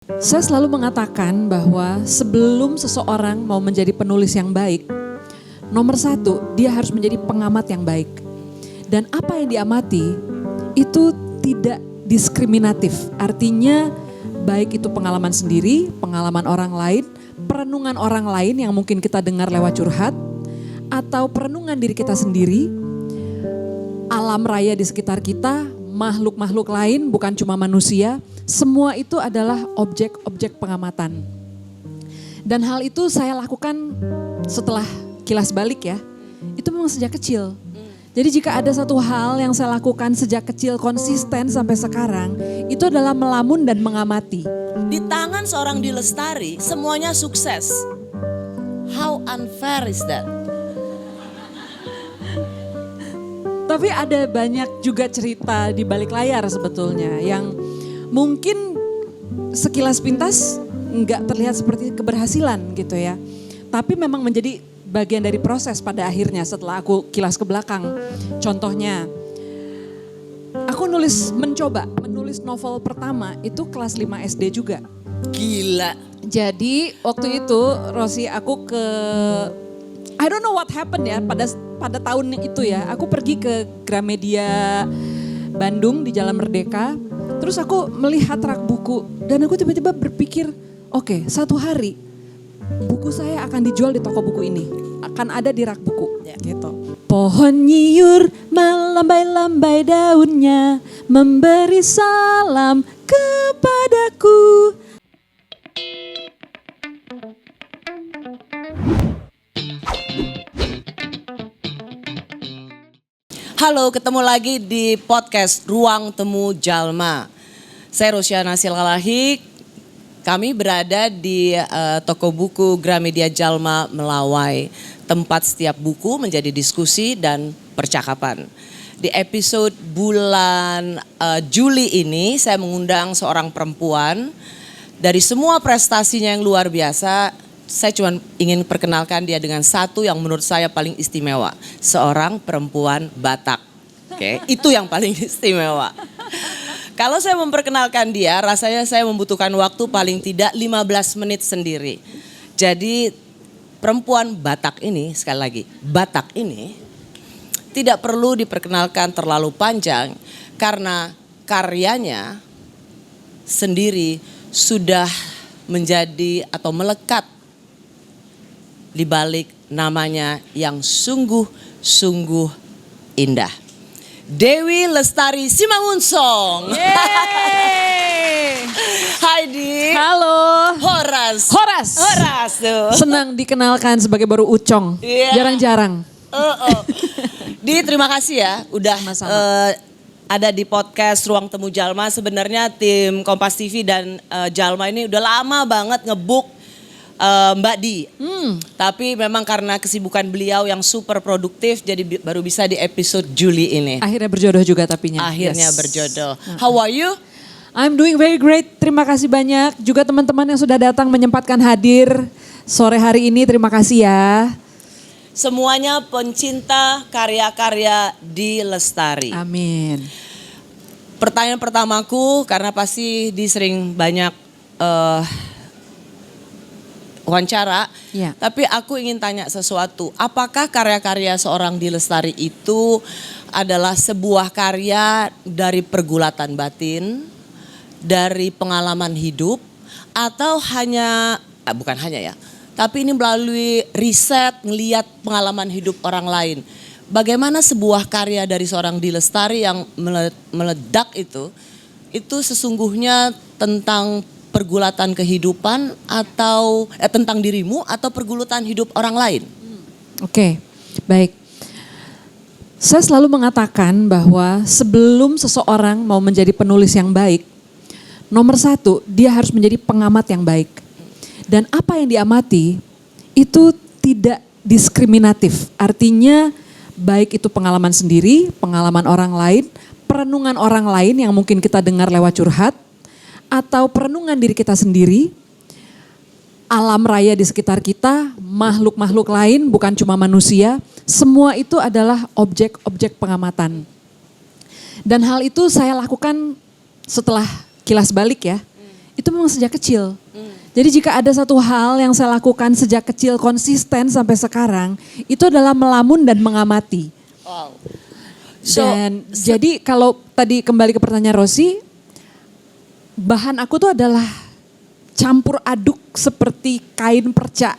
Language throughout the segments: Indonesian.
Saya selalu mengatakan bahwa sebelum seseorang mau menjadi penulis yang baik, nomor satu, dia harus menjadi pengamat yang baik. Dan apa yang diamati itu tidak diskriminatif. Artinya baik itu pengalaman sendiri, pengalaman orang lain, perenungan orang lain yang mungkin kita dengar lewat curhat, atau perenungan diri kita sendiri, alam raya di sekitar kita, makhluk-makhluk lain bukan cuma manusia, semua itu adalah objek-objek pengamatan. Dan hal itu saya lakukan setelah kilas balik ya, itu memang sejak kecil. Jadi jika ada satu hal yang saya lakukan sejak kecil konsisten sampai sekarang, itu adalah melamun dan mengamati. Di tangan seorang D. Lestari semuanya sukses. How unfair is that? Tapi ada banyak juga cerita di balik layar sebetulnya yang mungkin sekilas pintas nggak terlihat seperti keberhasilan gitu ya. Tapi memang menjadi bagian dari proses pada akhirnya setelah aku kilas ke belakang. Contohnya, aku mencoba menulis novel pertama itu kelas 5 SD juga. Gila. Jadi waktu itu Rosi aku I don't know what happened ya pada tahun itu ya. Aku pergi ke Gramedia Bandung di Jalan Merdeka. Terus aku melihat rak buku dan aku tiba-tiba berpikir, oke, satu hari buku saya akan dijual di toko buku ini. Akan ada di rak buku gitu. Pohon nyiur melambai-lambai daunnya memberi salam kepadaku. Halo, ketemu lagi di podcast Ruang Temu Jalma. Saya Rosyana Silalahi. Kami berada di toko buku Gramedia Jalma Melawai. Tempat setiap buku menjadi diskusi dan percakapan. Di episode bulan Juli ini saya mengundang seorang perempuan. Dari semua prestasinya yang luar biasa, saya cuma ingin perkenalkan dia dengan satu yang menurut saya paling istimewa. Seorang perempuan Batak. Oke, itu yang paling istimewa. Kalau saya memperkenalkan dia, rasanya saya membutuhkan waktu paling tidak 15 menit sendiri. Jadi perempuan Batak ini, sekali lagi, Batak ini tidak perlu diperkenalkan terlalu panjang karena karyanya sendiri sudah menjadi atau melekat di balik namanya yang sungguh-sungguh indah. Dewi Lestari Simangunsong. Hai Di. Halo. Horas tuh. Senang dikenalkan sebagai baru Ucong. Yeah. Jarang-jarang. Di, terima kasih ya udah Sama-sama. ada di podcast Ruang Temu Jalma. Sebenarnya tim Kompas TV dan Jalma ini udah lama banget ngebuk Mbak Di. Tapi memang karena kesibukan beliau yang super produktif jadi baru bisa di episode Juli ini. Akhirnya berjodoh juga tapinya. Akhirnya Yes. berjodoh. How are you? I'm doing very great. Terima kasih banyak. Juga teman-teman yang sudah datang menyempatkan hadir sore hari ini. Terima kasih ya. Semuanya pencinta karya-karya Di Lestari. Amin. Pertanyaan pertamaku karena pasti Di sering banyak wawancara, Ya. tapi aku ingin tanya sesuatu. Apakah karya-karya seorang Di Lestari itu adalah sebuah karya dari pergulatan batin, dari pengalaman hidup, atau bukan hanya ya, tapi ini melalui riset, ngeliat pengalaman hidup orang lain. Bagaimana sebuah karya dari seorang Di Lestari yang meledak itu sesungguhnya tentang pergulatan kehidupan atau tentang dirimu atau pergulatan hidup orang lain? Oke, baik. Saya selalu mengatakan bahwa sebelum seseorang mau menjadi penulis yang baik, nomor satu, dia harus menjadi pengamat yang baik. Dan apa yang diamati itu tidak diskriminatif. Artinya baik itu pengalaman sendiri, pengalaman orang lain, perenungan orang lain yang mungkin kita dengar lewat curhat, atau perenungan diri kita sendiri, alam raya di sekitar kita, makhluk-makhluk lain bukan cuma manusia, semua itu adalah objek-objek pengamatan. Dan hal itu saya lakukan setelah kilas balik ya. itu memang sejak kecil. Jadi jika ada satu hal yang saya lakukan sejak kecil konsisten sampai sekarang, itu adalah melamun dan mengamati. Wow. Dan jadi kalau tadi kembali ke pertanyaan Rosi, bahan aku tuh adalah campur aduk seperti kain perca.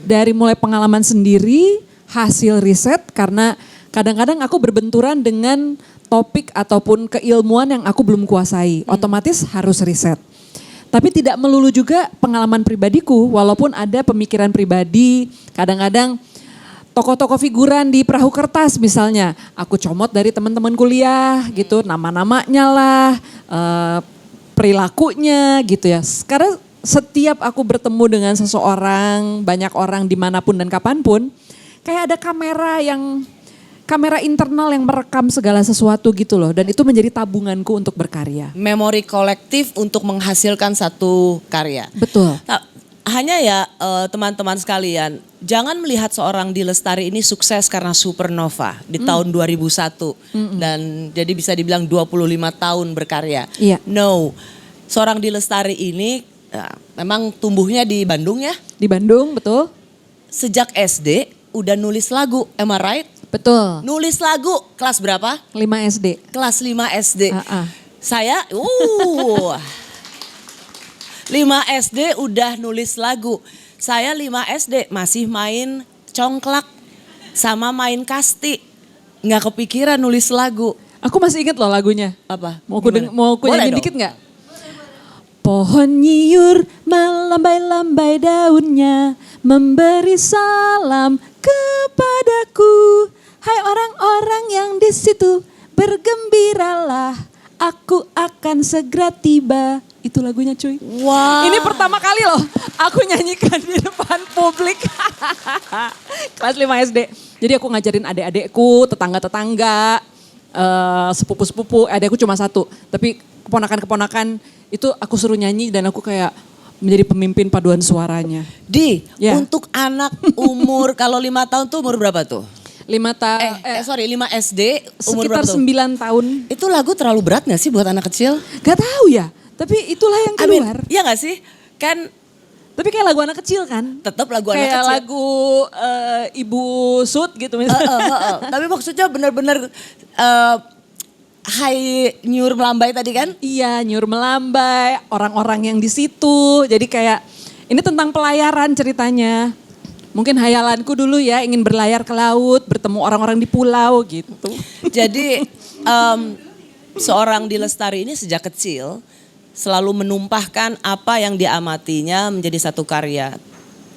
Dari mulai pengalaman sendiri, hasil riset, karena kadang-kadang aku berbenturan dengan topik ataupun keilmuan yang aku belum kuasai. Otomatis harus riset. Tapi tidak melulu juga pengalaman pribadiku, walaupun ada pemikiran pribadi, kadang-kadang tokoh-tokoh figuran di perahu kertas misalnya, aku comot dari teman-teman kuliah gitu, nama-namanya lah, perilakunya gitu ya. Karena setiap aku bertemu dengan seseorang, banyak orang dimanapun dan kapanpun, kayak ada kamera internal yang merekam segala sesuatu gitu loh. Dan itu menjadi tabunganku untuk berkarya. Memori kolektif untuk menghasilkan satu karya. Betul. Nah, hanya ya teman-teman sekalian, jangan melihat seorang Di Lestari ini sukses karena supernova di tahun 2001. Dan jadi bisa dibilang 25 tahun berkarya. Iya. No, seorang Di Lestari ini memang tumbuhnya di Bandung ya. Di Bandung, betul. Sejak SD udah nulis lagu, am I right? Betul. Nulis lagu kelas berapa? 5 SD. Kelas 5 SD. Ah. Saya 5 SD udah nulis lagu. Saya 5 SD masih main congklak sama main kasti. Nggak kepikiran nulis lagu. Aku masih inget loh lagunya. Apa? Mau aku Boleh nyanyi dong. dikit nggak? Pohon nyiur melambai-lambai daunnya, memberi salam kepadaku. Hai orang-orang yang di situ, bergembiralah, aku akan segera tiba. Itu lagunya cuy. Wow. Ini pertama kali loh aku nyanyikan di depan publik. Kelas 5 SD. Jadi aku ngajarin adik-adikku, tetangga-tetangga, sepupu-sepupu. Adikku cuma satu, tapi keponakan-keponakan itu aku suruh nyanyi dan aku kayak menjadi pemimpin paduan suaranya. Ya. Untuk anak umur kalau 5 tahun tuh umur berapa tuh? 5 SD umur sekitar berapa tuh? 9 tahun. Itu lagu terlalu berat gak sih buat anak kecil? Gak tahu ya, tapi itulah yang keluar. Iya gak sih? Kan tapi kayak lagu anak kecil kan? tetap lagu anak Kayak kecil. lagu Ibu Sud gitu misalnya. Tapi maksudnya benar-benar hai nyur melambai tadi kan? Iya, nyur melambai, orang-orang yang di situ. Jadi kayak ini tentang pelayaran ceritanya. Mungkin hayalanku dulu ya ingin berlayar ke laut, bertemu orang-orang di pulau gitu. Jadi seorang Di Lestari ini sejak kecil selalu menumpahkan apa yang diamatinya menjadi satu karya.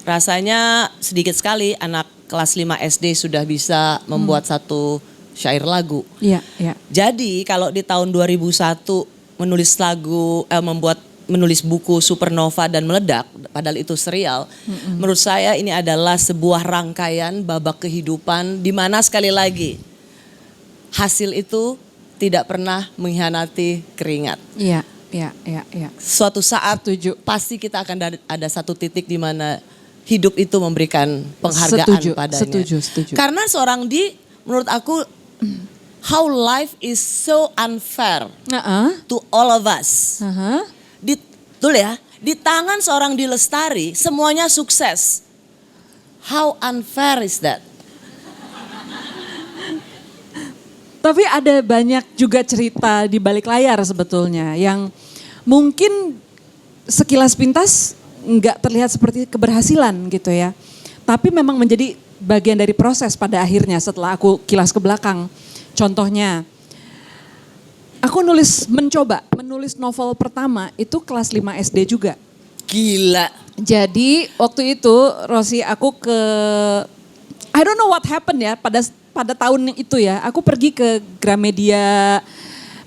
Rasanya sedikit sekali anak kelas 5 SD sudah bisa membuat satu syair lagu. Iya, iya. Jadi kalau di tahun 2001 menulis buku Supernova dan Meledak, padahal itu serial. Menurut saya ini adalah sebuah rangkaian babak kehidupan di mana sekali lagi hasil itu tidak pernah mengkhianati keringat. Iya, iya. Suatu saat pasti kita akan ada satu titik di mana hidup itu memberikan penghargaan padanya. Setuju. Karena seorang menurut aku how life is so unfair to all of us. Di tangan seorang Di Lestari semuanya sukses. How unfair is that? Tapi ada banyak juga cerita di balik layar sebetulnya yang mungkin sekilas pintas nggak terlihat seperti keberhasilan gitu ya. Tapi memang menjadi bagian dari proses pada akhirnya setelah aku kilas ke belakang. Contohnya, aku mencoba menulis novel pertama itu kelas 5 SD juga. Gila. Jadi waktu itu Rosi aku I don't know what happened ya pada tahun itu ya. Aku pergi ke Gramedia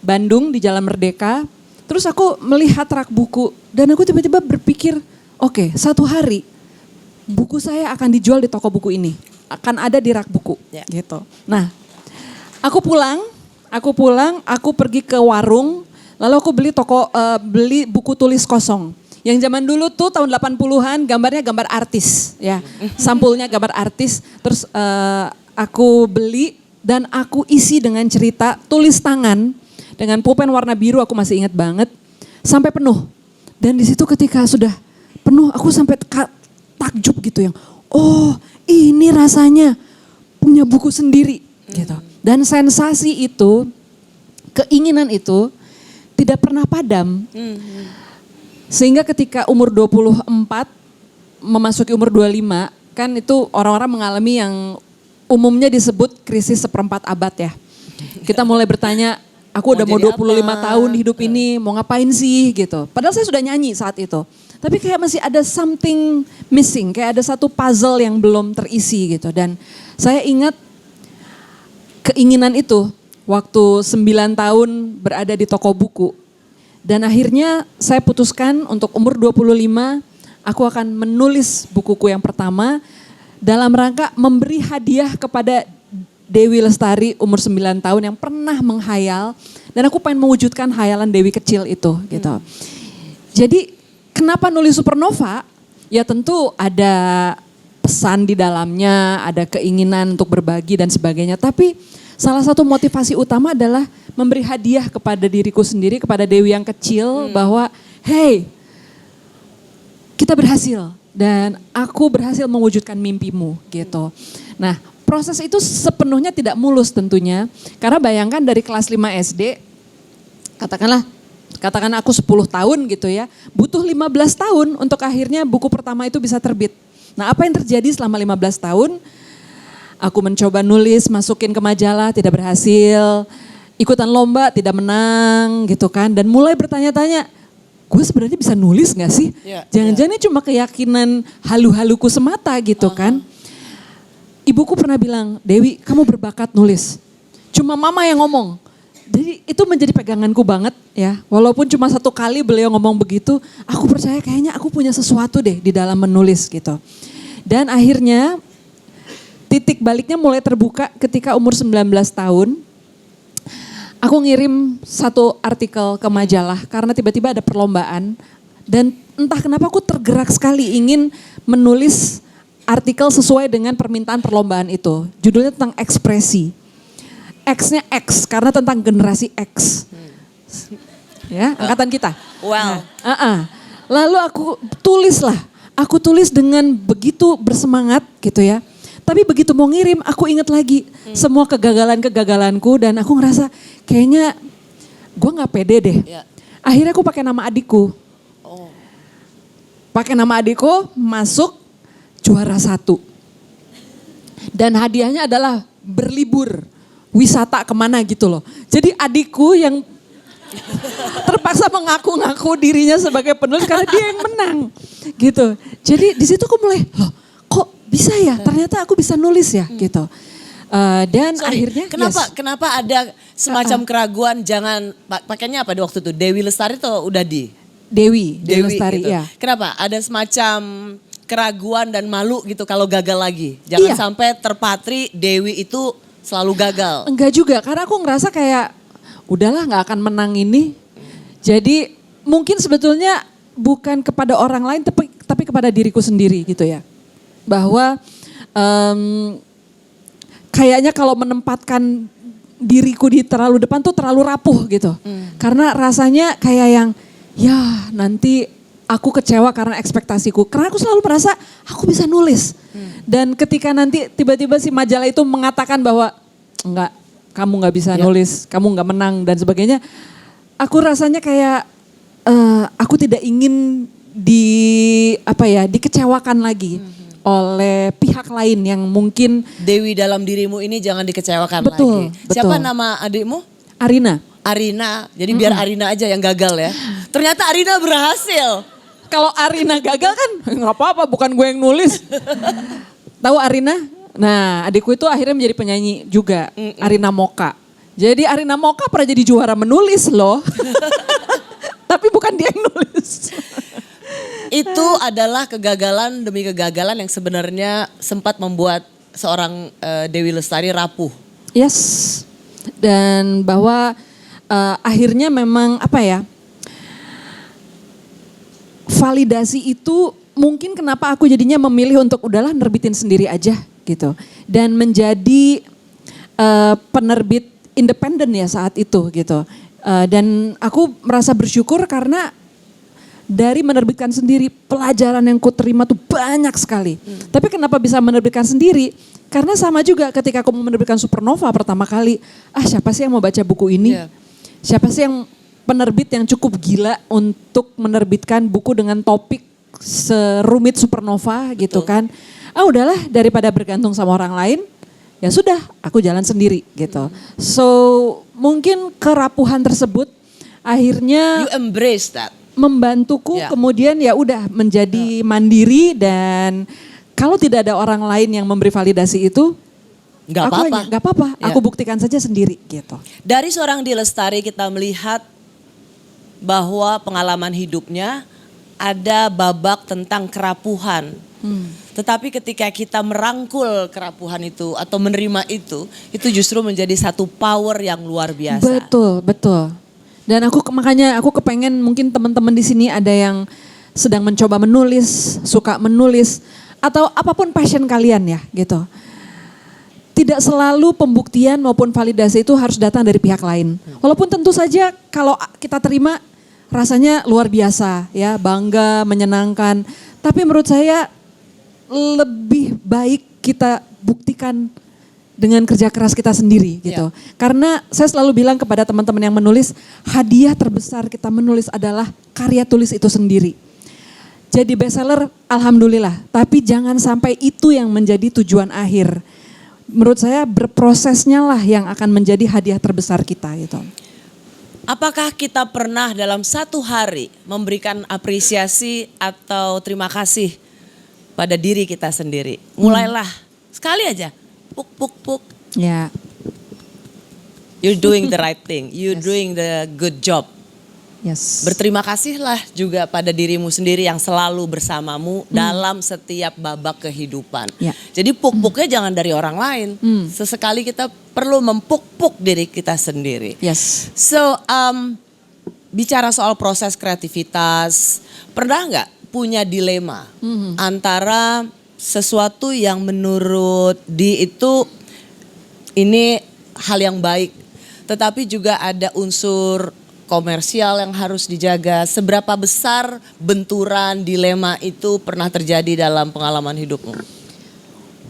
Bandung di Jalan Merdeka. Terus aku melihat rak buku dan aku tiba-tiba berpikir, oke, satu hari buku saya akan dijual di toko buku ini. Akan ada di rak buku gitu. Nah, aku pulang, aku pergi ke warung, lalu aku beli buku tulis kosong. Yang zaman dulu tuh tahun 80-an gambarnya gambar artis ya. Sampulnya gambar artis. Terus aku beli dan aku isi dengan cerita tulis tangan dengan pulpen warna biru, aku masih ingat banget. Sampai penuh. Dan di situ ketika sudah penuh, aku sampai takjub gitu yang, oh ini rasanya punya buku sendiri gitu. Dan sensasi itu, keinginan itu tidak pernah padam. Sehingga ketika umur 24, memasuki umur 25, kan itu orang-orang mengalami yang umumnya disebut krisis seperempat abad ya. Kita mulai bertanya, aku udah mau 25 tahun hidup ini, mau ngapain sih gitu. Padahal saya sudah nyanyi saat itu. Tapi kayak masih ada something missing, kayak ada satu puzzle yang belum terisi gitu. Dan saya ingat keinginan itu waktu 9 tahun berada di toko buku. Dan akhirnya saya putuskan untuk umur 25, aku akan menulis bukuku yang pertama dalam rangka memberi hadiah kepada Dewi Lestari umur 9 tahun yang pernah menghayal. Dan aku pengen mewujudkan hayalan Dewi kecil itu gitu. Jadi kenapa nulis Supernova? Ya tentu ada pesan di dalamnya, ada keinginan untuk berbagi dan sebagainya. Tapi salah satu motivasi utama adalah memberi hadiah kepada diriku sendiri, kepada Dewi yang kecil bahwa hey, kita berhasil dan aku berhasil mewujudkan mimpimu gitu. Nah, proses itu sepenuhnya tidak mulus tentunya. Karena bayangkan dari kelas 5 SD, katakanlah aku 10 tahun gitu ya, butuh 15 tahun untuk akhirnya buku pertama itu bisa terbit. Nah, apa yang terjadi selama 15 tahun? Aku mencoba nulis, masukin ke majalah, tidak berhasil. Ikutan lomba, tidak menang gitu kan. Dan mulai bertanya-tanya, gue sebenarnya bisa nulis gak sih? Jangan-jangan ini cuma keyakinan halu-haluku semata gitu kan. Ibuku pernah bilang, Dewi kamu berbakat nulis. Cuma mama yang ngomong. Jadi itu menjadi peganganku banget ya. Walaupun cuma 1 kali beliau ngomong begitu, aku percaya kayaknya aku punya sesuatu deh di dalam menulis gitu. Dan akhirnya titik baliknya mulai terbuka ketika umur 19 tahun. Aku ngirim 1 artikel ke majalah karena tiba-tiba ada perlombaan. Dan entah kenapa aku tergerak sekali ingin menulis artikel sesuai dengan permintaan perlombaan itu. Judulnya tentang ekspresi. X-nya X karena tentang generasi X. Ya, angkatan kita. Wow. Lalu aku tulis dengan begitu bersemangat gitu ya. Tapi begitu mau ngirim aku ingat lagi semua kegagalan-kegagalanku dan aku ngerasa kayaknya gue gak pede deh. Akhirnya aku pakai nama adikku. Pakai nama adikku masuk juara 1. Dan hadiahnya adalah berlibur, wisata kemana gitu loh. Jadi adikku yang terpaksa mengaku-ngaku dirinya sebagai penulis karena dia yang menang gitu. Jadi di situ aku mulai, loh kok bisa ya? Ternyata aku bisa nulis ya gitu. Dan akhirnya kenapa ada semacam keraguan jangan pakainya apa di waktu itu? Dewi Lestari atau udah di? Dewi Lestari gitu. ya. Kenapa? Ada semacam keraguan dan malu gitu kalau gagal lagi. Jangan sampai terpatri Dewi itu selalu gagal. Enggak juga, karena aku ngerasa kayak udahlah gak akan menang ini. Jadi mungkin sebetulnya bukan kepada orang lain tapi kepada diriku sendiri gitu ya. Bahwa kayaknya kalau menempatkan diriku di terlalu depan tuh terlalu rapuh gitu. Karena rasanya kayak yang ya nanti aku kecewa karena ekspektasiku. Karena aku selalu merasa aku bisa nulis. Dan ketika nanti tiba-tiba si majalah itu mengatakan bahwa enggak, kamu gak bisa nulis, kamu gak menang dan sebagainya. Aku rasanya kayak aku tidak ingin dikecewakan lagi oleh pihak lain yang mungkin. Dewi dalam dirimu ini jangan dikecewakan betul, lagi. Siapa nama adikmu? Arina. Jadi biar Arina aja yang gagal ya. Ternyata Arina berhasil. Kalau Arina gagal kan nggak apa-apa, bukan gue yang nulis. Tahu Arina? Nah, adikku itu akhirnya menjadi penyanyi juga, Arina Mocca. Jadi Arina Mocca pernah jadi juara menulis loh. Tapi bukan dia yang nulis. Itu adalah kegagalan demi kegagalan yang sebenarnya sempat membuat seorang Dewi Lestari rapuh. Yes. Dan bahwa akhirnya memang validasi itu mungkin kenapa aku jadinya memilih untuk udahlah nerbitin sendiri aja gitu. Dan menjadi penerbit independen ya saat itu gitu. Dan aku merasa bersyukur karena dari menerbitkan sendiri, pelajaran yang ku terima tuh banyak sekali. Tapi kenapa bisa menerbitkan sendiri? Karena sama juga ketika aku mau menerbitkan Supernova pertama kali, siapa sih yang mau baca buku ini? Iya. Siapa sih yang penerbit yang cukup gila untuk menerbitkan buku dengan topik serumit Supernova gitu kan. Udahlah daripada bergantung sama orang lain, ya sudah aku jalan sendiri gitu. So mungkin kerapuhan tersebut akhirnya You embrace that. membantuku Ya. kemudian ya udah menjadi mandiri, dan kalau tidak ada orang lain yang memberi validasi itu, Nggak aku apa-apa. hanya, nggak apa-apa, Ya. aku buktikan saja sendiri gitu. Dari seorang D. Lestari kita melihat bahwa pengalaman hidupnya ada babak tentang kerapuhan. Tetapi ketika kita merangkul kerapuhan itu atau menerima itu justru menjadi satu power yang luar biasa. Betul, betul. Dan makanya aku kepengen mungkin teman-teman di sini ada yang sedang mencoba menulis, suka menulis, atau apapun passion kalian ya gitu. Tidak selalu pembuktian maupun validasi itu harus datang dari pihak lain. Walaupun tentu saja kalau kita terima rasanya luar biasa ya, bangga, menyenangkan. Tapi menurut saya lebih baik kita buktikan dengan kerja keras kita sendiri gitu. Karena saya selalu bilang kepada teman-teman yang menulis, hadiah terbesar kita menulis adalah karya tulis itu sendiri. Jadi bestseller alhamdulillah, tapi jangan sampai itu yang menjadi tujuan akhir. Menurut saya berprosesnya lah yang akan menjadi hadiah terbesar kita gitu. Apakah kita pernah dalam satu hari memberikan apresiasi atau terima kasih pada diri kita sendiri? Mulailah sekali aja, puk puk puk. Ya. You're doing the right thing, you're doing the good job. Yes. Berterima kasihlah juga pada dirimu sendiri yang selalu bersamamu dalam setiap babak kehidupan. Ya. Jadi puk-puknya jangan dari orang lain. Sesekali kita perlu mempuk-puk diri kita sendiri. Yes. So, bicara soal proses kreativitas, pernah nggak punya dilema antara sesuatu yang menurut Di itu ini hal yang baik, tetapi juga ada unsur komersial yang harus dijaga. Seberapa besar benturan dilema itu pernah terjadi dalam pengalaman hidupmu?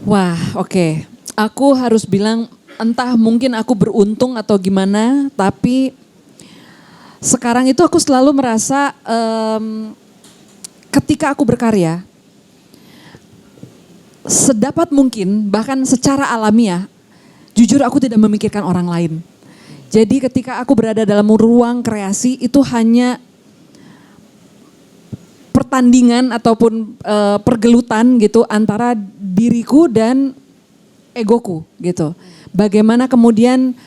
Wah, oke. Aku harus bilang entah mungkin aku beruntung atau gimana, tapi sekarang itu aku selalu merasa ketika aku berkarya, sedapat mungkin bahkan secara alamiah, jujur aku tidak memikirkan orang lain. Jadi ketika aku berada dalam ruang kreasi itu hanya pertandingan ataupun pergelutan gitu antara diriku dan egoku gitu. Bagaimana kemudian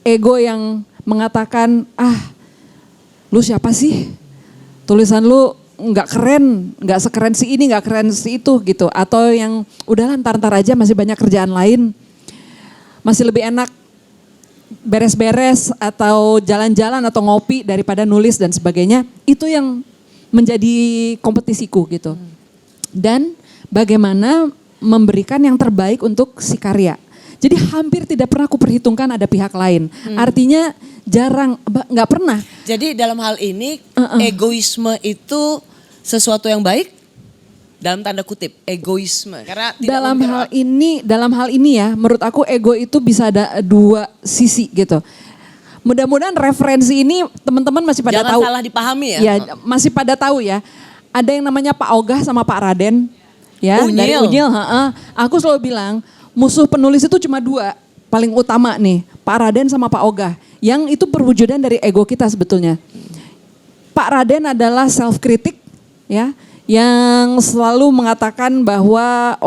ego yang mengatakan, lu siapa sih? Tulisan lu nggak keren, nggak sekeren si ini, nggak keren si itu gitu. Atau yang udahlah ntar-ntar aja, masih banyak kerjaan lain. Masih lebih enak beres-beres atau jalan-jalan atau ngopi daripada nulis dan sebagainya. Itu yang menjadi kompetisiku gitu. Dan bagaimana memberikan yang terbaik untuk si karya. Jadi hampir tidak pernah aku perhitungkan ada pihak lain. Artinya jarang, nggak pernah. Jadi dalam hal ini egoisme itu sesuatu yang baik? Dalam tanda kutip, egoisme. Karena dalam hal ini ya, menurut aku ego itu bisa ada dua sisi gitu. Mudah-mudahan referensi ini teman-teman masih pada tahu. Jangan salah dipahami ya. Ya, masih pada tahu ya. Ada yang namanya Pak Ogah sama Pak Raden. Ya, Unyil. dari Unyil. Aku selalu bilang, musuh penulis itu cuma dua. Paling utama nih, Pak Raden sama Pak Ogah. Yang itu perwujudan dari ego kita sebetulnya. Pak Raden adalah self-kritik ya. Yang selalu mengatakan bahwa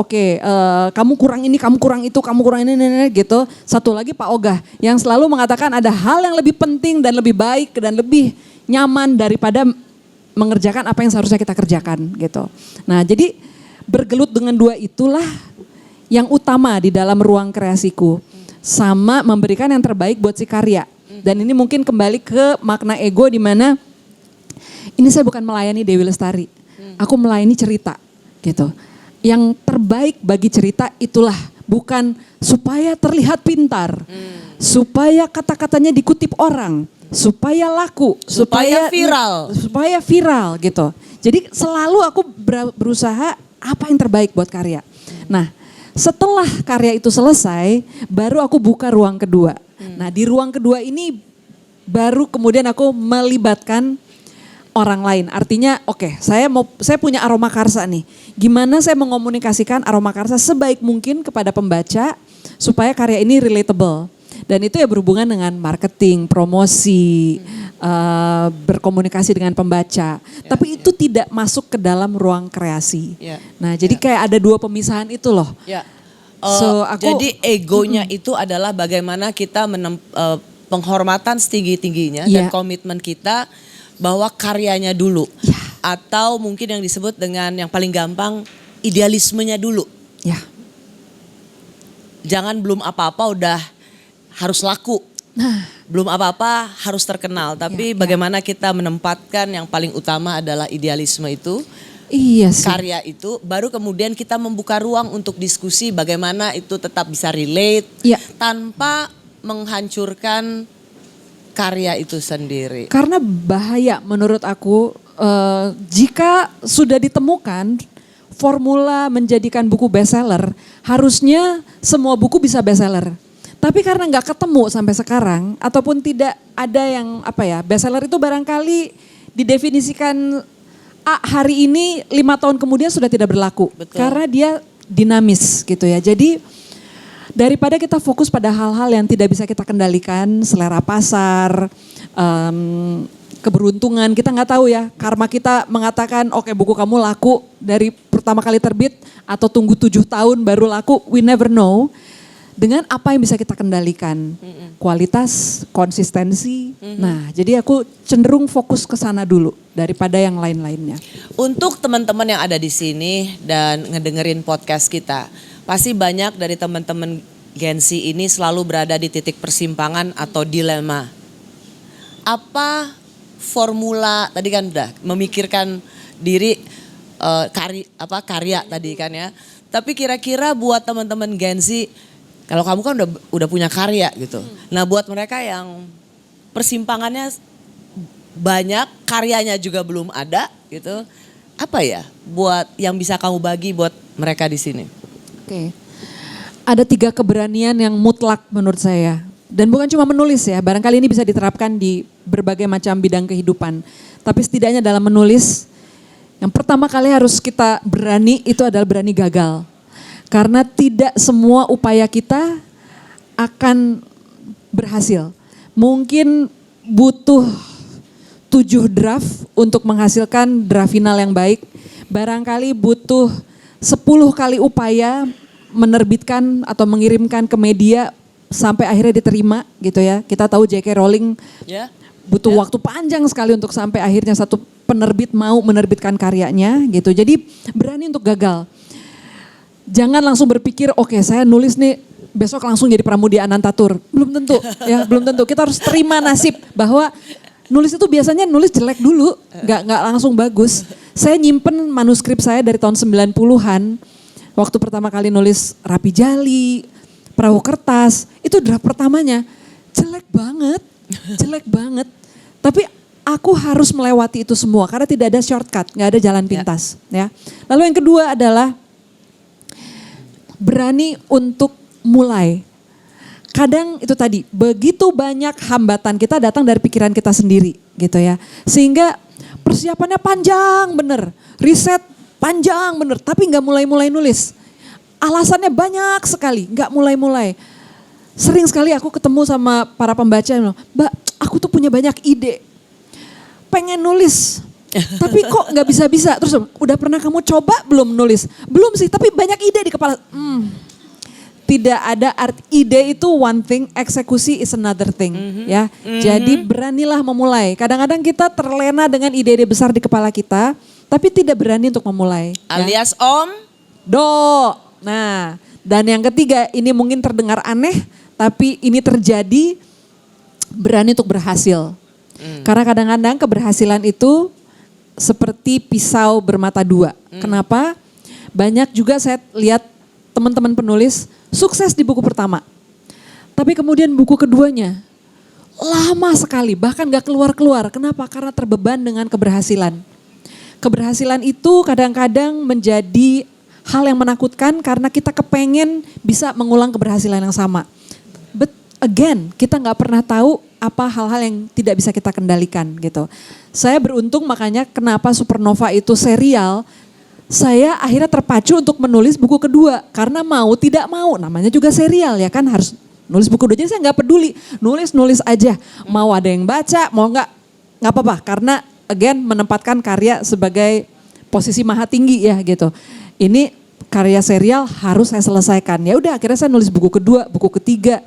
kamu kurang ini, kamu kurang itu, kamu kurang ini gitu. Satu lagi Pak Ogah yang selalu mengatakan ada hal yang lebih penting dan lebih baik dan lebih nyaman daripada mengerjakan apa yang seharusnya kita kerjakan gitu. Nah jadi bergelut dengan dua itulah yang utama di dalam ruang kreasiku. Sama memberikan yang terbaik buat si karya. Dan ini mungkin kembali ke makna ego di mana ini saya bukan melayani Dewi Lestari. Aku melayani cerita gitu. Yang terbaik bagi cerita itulah bukan supaya terlihat pintar, supaya kata-katanya dikutip orang, supaya laku, Supaya viral gitu. Jadi selalu aku berusaha apa yang terbaik buat karya. Nah, setelah karya itu selesai, baru aku buka ruang kedua. Nah, di ruang kedua ini baru kemudian aku melibatkan orang lain. Artinya, saya punya aroma karsa nih. Gimana saya mengomunikasikan aroma karsa sebaik mungkin kepada pembaca supaya karya ini relatable. Dan itu ya berhubungan dengan marketing, promosi, berkomunikasi dengan pembaca. Tapi itu tidak masuk ke dalam ruang kreasi. Nah, jadi kayak ada dua pemisahan itu loh. Jadi egonya itu adalah bagaimana kita penghormatan setinggi-tingginya dan komitmen kita bahwa karyanya dulu. Atau mungkin yang disebut dengan yang paling gampang idealismenya dulu. Jangan belum apa-apa udah harus laku. Belum apa-apa harus terkenal. Tapi bagaimana kita menempatkan yang paling utama adalah idealisme itu. Iya sih. Karya itu, baru kemudian kita membuka ruang untuk diskusi bagaimana itu tetap bisa relate tanpa menghancurkan karya itu sendiri. Karena bahaya menurut aku jika sudah ditemukan formula menjadikan buku bestseller, harusnya semua buku bisa bestseller. Tapi karena nggak ketemu sampai sekarang, ataupun tidak ada yang bestseller itu barangkali didefinisikan hari ini 5 tahun kemudian sudah tidak berlaku. Betul. Karena dia dinamis gitu ya. Jadi daripada kita fokus pada hal-hal yang tidak bisa kita kendalikan, selera pasar, keberuntungan, kita nggak tahu ya. Karma kita mengatakan buku kamu laku dari pertama kali terbit atau tunggu 7 tahun baru laku, we never know. Dengan apa yang bisa kita kendalikan, kualitas, konsistensi. Nah, jadi aku cenderung fokus ke sana dulu daripada yang lain-lainnya. Untuk teman-teman yang ada di sini dan ngedengerin podcast kita, pasti banyak dari teman-teman Gen Z ini selalu berada di titik persimpangan atau dilema. Apa formula, tadi kan udah memikirkan diri karya tadi kan ya. Tapi kira-kira buat teman-teman Gen Z, kalau kamu kan udah punya karya gitu. Nah, buat mereka yang persimpangannya banyak, karyanya juga belum ada gitu. Apa ya buat yang bisa kamu bagi buat mereka di sini? Ada 3 keberanian yang mutlak menurut saya. Dan bukan cuma menulis ya, barangkali ini bisa diterapkan di berbagai macam bidang kehidupan. Tapi setidaknya dalam menulis, yang pertama kali harus kita berani itu adalah berani gagal. Karena tidak semua upaya kita akan berhasil. Mungkin butuh 7 draft untuk menghasilkan draft final yang baik. Barangkali butuh 10 kali upaya menerbitkan atau mengirimkan ke media sampai akhirnya diterima gitu ya. Kita tahu J.K. Rowling butuh waktu panjang sekali untuk sampai akhirnya satu penerbit mau menerbitkan karyanya gitu. Jadi berani untuk gagal. Jangan langsung berpikir, saya nulis nih besok langsung jadi Pramudia Anantatur. Belum tentu, belum tentu. Kita harus terima nasib bahwa nulis itu biasanya nulis jelek dulu, nggak langsung bagus. Saya nyimpen manuskrip saya dari tahun 90-an, waktu pertama kali nulis Rapi Jali, Perahu Kertas, itu draft pertamanya jelek banget. Tapi aku harus melewati itu semua karena tidak ada shortcut, nggak ada jalan pintas. Ya. Lalu yang kedua adalah berani untuk mulai. Kadang itu tadi, begitu banyak hambatan kita datang dari pikiran kita sendiri gitu ya. Sehingga persiapannya panjang bener, riset panjang bener, tapi nggak mulai-mulai nulis. Alasannya banyak sekali, nggak mulai-mulai. Sering sekali aku ketemu sama para pembaca yang bilang, Mbak aku tuh punya banyak ide, pengen nulis. Tapi kok nggak bisa-bisa. Terus udah pernah kamu coba belum nulis? Belum sih, tapi banyak ide di kepala. Tidak ada ide itu one thing, eksekusi is another thing. Ya, jadi beranilah memulai. Kadang-kadang kita terlena dengan ide-ide besar di kepala kita, tapi tidak berani untuk memulai. Alias Nah, dan yang ketiga ini mungkin terdengar aneh, tapi ini terjadi, berani untuk berhasil. Karena kadang-kadang keberhasilan itu seperti pisau bermata dua. Kenapa? Banyak juga saya lihat teman-teman penulis sukses di buku pertama. Tapi kemudian buku keduanya lama sekali, bahkan gak keluar-keluar. Kenapa? Karena terbeban dengan keberhasilan. Keberhasilan itu kadang-kadang menjadi hal yang menakutkan karena kita kepengen bisa mengulang keberhasilan yang sama. But again, kita gak pernah tahu apa hal-hal yang tidak bisa kita kendalikan gitu. Saya beruntung makanya kenapa Supernova itu serial, saya akhirnya terpacu untuk menulis buku kedua. Karena mau tidak mau, namanya juga serial ya kan, harus nulis buku kedua. Jadi saya gak peduli, nulis aja. Mau ada yang baca, mau gak apa-apa. Karena again menempatkan karya sebagai posisi maha tinggi ya gitu. Ini karya serial harus saya selesaikan. Ya udah akhirnya saya nulis buku kedua, buku ketiga.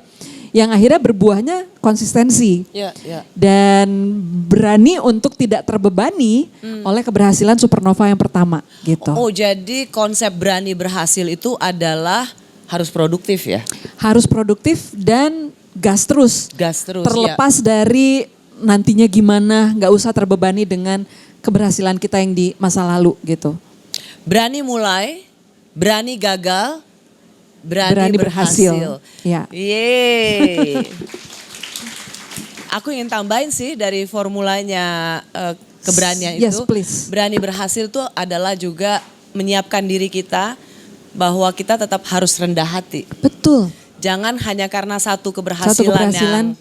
Yang akhirnya berbuahnya konsistensi. Dan berani untuk tidak terbebani oleh keberhasilan Supernova yang pertama gitu. Oh jadi konsep berani berhasil itu adalah harus produktif ya? Harus produktif dan gas terus. Gas terus terlepas dari nantinya gimana, gak usah terbebani dengan keberhasilan kita yang di masa lalu gitu. Berani mulai, berani gagal, berani berhasil. Ya. Yeay. Aku ingin tambahin sih dari formulanya keberanian Yes, itu. please. Berani berhasil itu adalah juga menyiapkan diri kita bahwa kita tetap harus rendah hati. Betul. Jangan hanya karena satu keberhasilan yang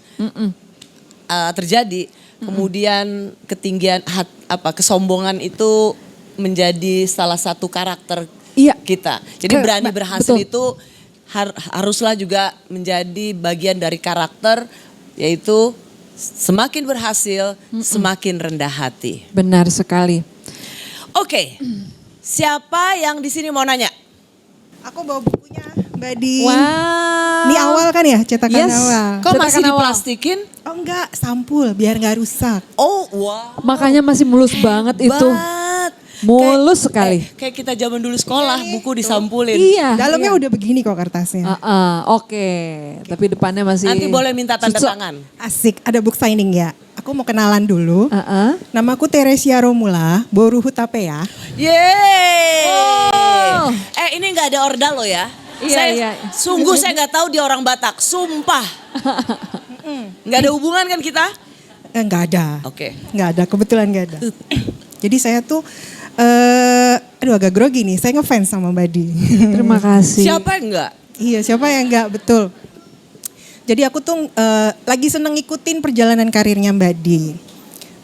terjadi, kemudian ketinggian kesombongan itu menjadi salah satu karakter kita. Jadi berani berhasil itu haruslah juga menjadi bagian dari karakter, yaitu semakin berhasil, semakin rendah hati. Benar sekali. Oke, siapa yang di sini mau nanya? Aku bawa bukunya Mbak Di. Wow. Ini awal kan ya, cetakan awal. Kok masih Cetakan awal. diplastikin? Oh enggak, sampul biar nggak rusak. Oh wow. Makanya masih mulus banget itu. Mulus sekali. Kayak kita zaman dulu sekolah, buku disampulin. Iya. Dalamnya udah begini kok kertasnya. Oke. Tapi depannya masih. Nanti boleh minta tanda tangan. Asik, ada book signing ya. Aku mau kenalan dulu. Namaku Teresia Romula, Boru Hutapea. Yeay. Oh. Ini nggak ada orda lo ya. Iya. Sungguh saya nggak tahu dia orang Batak, sumpah. Nggak ada hubungan kan kita? Enggak ada. Oke. Nggak ada, kebetulan nggak ada. Jadi saya tuh, aduh agak grogi nih, saya ngefans sama Mbak Di. Terima kasih. Siapa yang enggak? Iya, siapa yang enggak, betul. Jadi aku tuh lagi seneng ngikutin perjalanan karirnya Mbak Di.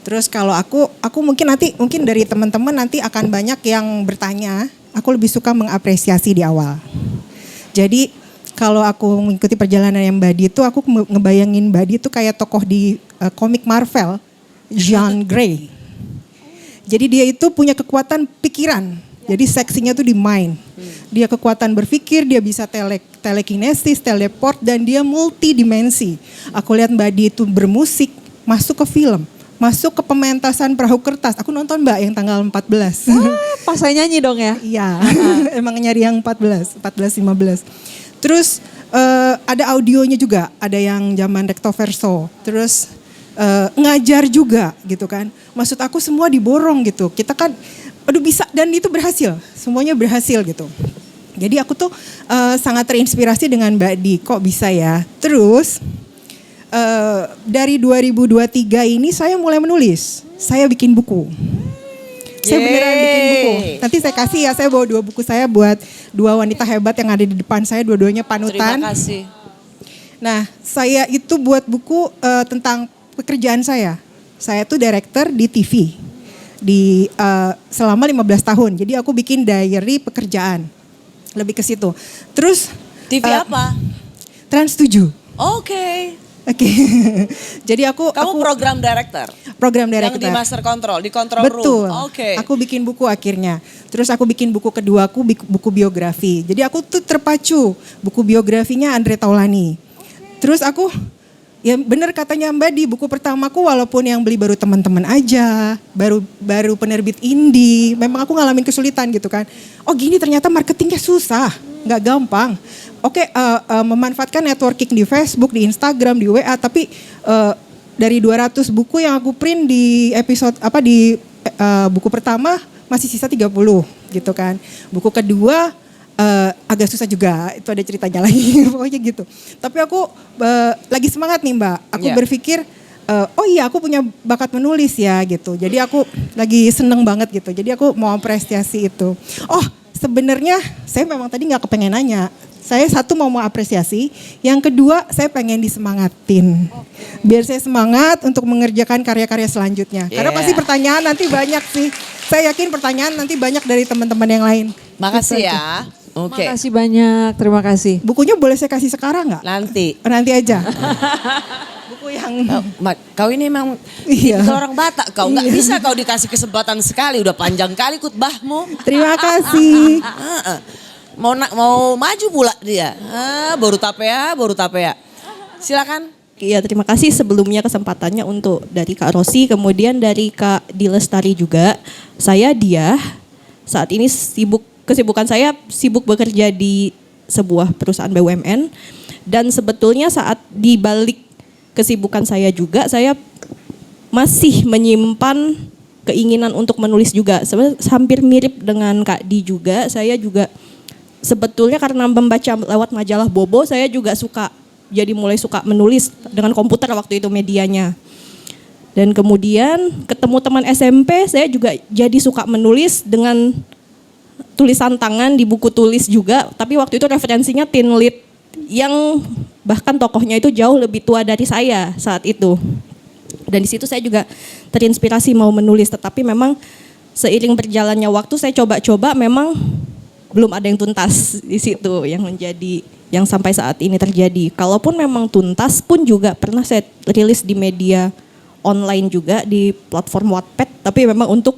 Terus kalau aku mungkin dari teman-teman nanti akan banyak yang bertanya, aku lebih suka mengapresiasi di awal. Jadi kalau aku mengikuti perjalanan yang Mbak Di itu, aku ngebayangin Mbak Di itu kayak tokoh di komik Marvel, Jean Grey. Jadi dia itu punya kekuatan pikiran. Jadi seksinya tuh di mind. Dia kekuatan berpikir, dia bisa telekinesis, teleport, dan dia multidimensi. Aku lihat Mbak Di itu bermusik, masuk ke film, masuk ke pementasan perahu kertas. Aku nonton Mbak yang tanggal 14. Pas saya nyanyi dong ya? Iya, emang nyari yang 14, 15. Terus ada audionya juga, ada yang zaman Rectoverso. Terus ngajar juga gitu kan. Maksud aku semua diborong gitu. Kita kan aduh bisa, dan itu berhasil. Semuanya berhasil gitu. Jadi aku tuh sangat terinspirasi dengan Mbak Di, kok bisa ya. Terus dari 2023 ini saya mulai menulis. Saya bikin buku. Saya beneran bikin buku. Nanti saya kasih ya, saya bawa 2 buku saya buat 2 wanita hebat yang ada di depan saya. Dua-duanya panutan. Terima kasih. Nah, saya itu buat buku tentang pekerjaan saya. Saya tuh director di TV selama 15 tahun. Jadi aku bikin diary pekerjaan. Lebih ke situ. Terus TV apa? Trans 7. Oke. Jadi aku program director. Program director. Yang di master control, di control Betul. room. Oke. Aku bikin buku akhirnya. Terus aku bikin buku kedua aku buku biografi. Jadi aku tuh terpacu. Buku biografinya Andre Taulani. Terus aku ya benar katanya Mbak Di, buku pertamaku walaupun yang beli baru teman-teman aja, baru penerbit indie, memang aku ngalamin kesulitan gitu kan. Oh gini ternyata marketingnya susah, nggak gampang. Oke, memanfaatkan networking di Facebook, di Instagram, di WA, tapi dari 200 buku yang aku print di buku pertama masih sisa 30 gitu kan. Buku kedua agak susah juga, itu ada ceritanya lagi pokoknya gitu. Tapi aku lagi semangat nih Mbak, aku berpikir oh iya aku punya bakat menulis ya gitu. Jadi aku lagi seneng banget gitu, jadi aku mau apresiasi itu. Oh sebenarnya saya memang tadi gak kepengen nanya. Saya satu mau apresiasi, yang kedua saya pengen disemangatin. Biar saya semangat untuk mengerjakan karya-karya selanjutnya. Karena pasti pertanyaan nanti banyak sih. Saya yakin pertanyaan nanti banyak dari teman-teman yang lain. Makasih ya. Oke. Makasih banyak, terima kasih. Bukunya boleh saya kasih sekarang nggak? Nanti. Nanti aja. Buku yang... Kau ini memang orang Batak, kau nggak bisa kau dikasih kesempatan sekali, udah panjang kali khutbahmu. Terima kasih. Mau maju pula dia. Baru tapea. Silakan. Iya, terima kasih sebelumnya kesempatannya untuk dari Kak Rosi, kemudian dari Kak Dilestari juga. Saya Diah, saat ini kesibukan saya sibuk bekerja di sebuah perusahaan BUMN. Dan sebetulnya saat di balik kesibukan saya juga, saya masih menyimpan keinginan untuk menulis juga. Sebenarnya hampir mirip dengan Kak Di juga, saya juga sebetulnya karena membaca lewat majalah Bobo, saya juga mulai suka menulis dengan komputer waktu itu medianya. Dan kemudian ketemu teman SMP, saya juga jadi suka menulis dengan tulisan tangan di buku tulis juga. Tapi waktu itu referensinya Teen Lit yang bahkan tokohnya itu jauh lebih tua dari saya saat itu. Dan di situ saya juga terinspirasi mau menulis, tetapi memang seiring berjalannya waktu saya coba-coba memang belum ada yang tuntas di situ yang sampai saat ini terjadi. Kalaupun memang tuntas pun juga pernah saya rilis di media online juga di platform Wattpad, tapi memang untuk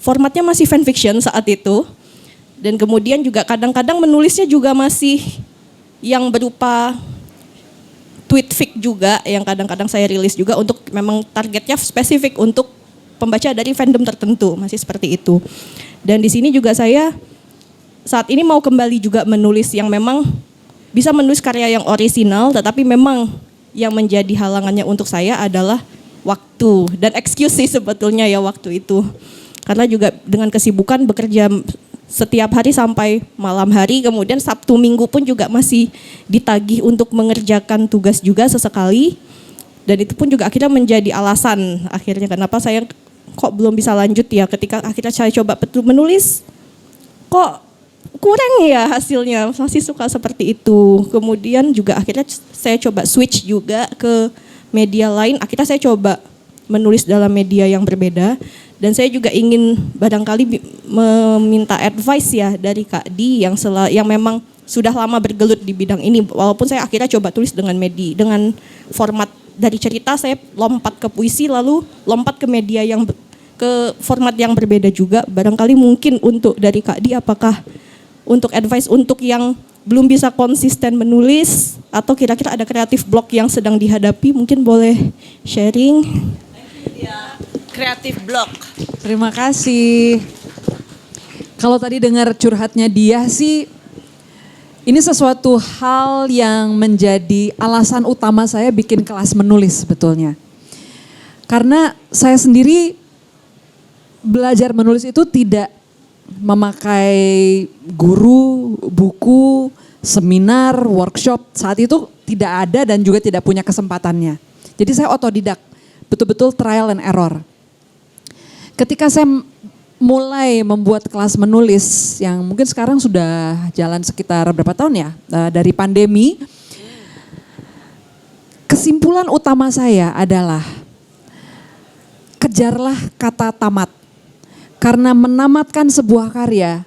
formatnya masih fanfiction saat itu. Dan kemudian juga kadang-kadang menulisnya juga masih yang berupa tweet fic juga, yang kadang-kadang saya rilis juga untuk memang targetnya spesifik untuk pembaca dari fandom tertentu, masih seperti itu. Dan di sini juga saya saat ini mau kembali juga menulis yang memang bisa menulis karya yang orisinal, tetapi memang yang menjadi halangannya untuk saya adalah waktu dan excuse sih sebetulnya ya waktu itu. Karena juga dengan kesibukan bekerja setiap hari sampai malam hari, kemudian Sabtu Minggu pun juga masih ditagih untuk mengerjakan tugas juga sesekali. Dan itu pun juga akhirnya menjadi alasan akhirnya kenapa saya kok belum bisa lanjut ya, ketika akhirnya saya coba betul menulis kok kurang ya hasilnya, masih suka seperti itu. Kemudian juga akhirnya saya coba switch juga ke media lain, akhirnya saya coba menulis dalam media yang berbeda. Dan saya juga ingin barangkali meminta advice ya dari Kak Di yang memang sudah lama bergelut di bidang ini. Walaupun saya akhirnya coba tulis dengan dengan format dari cerita, saya lompat ke puisi lalu lompat ke media yang ke format yang berbeda juga. Barangkali mungkin untuk dari Kak Di, apakah untuk advice untuk yang belum bisa konsisten menulis atau kira-kira ada kreatif block yang sedang dihadapi, mungkin boleh sharing. Kreatif block. Terima kasih. Kalau tadi dengar curhatnya dia sih, ini sesuatu hal yang menjadi alasan utama saya bikin kelas menulis sebetulnya. Karena saya sendiri belajar menulis itu tidak memakai guru, buku, seminar, workshop. Saat itu tidak ada dan juga tidak punya kesempatannya. Jadi saya otodidak, betul-betul trial and error. Ketika saya mulai membuat kelas menulis yang mungkin sekarang sudah jalan sekitar berapa tahun ya, dari pandemi, kesimpulan utama saya adalah kejarlah kata tamat. Karena menamatkan sebuah karya,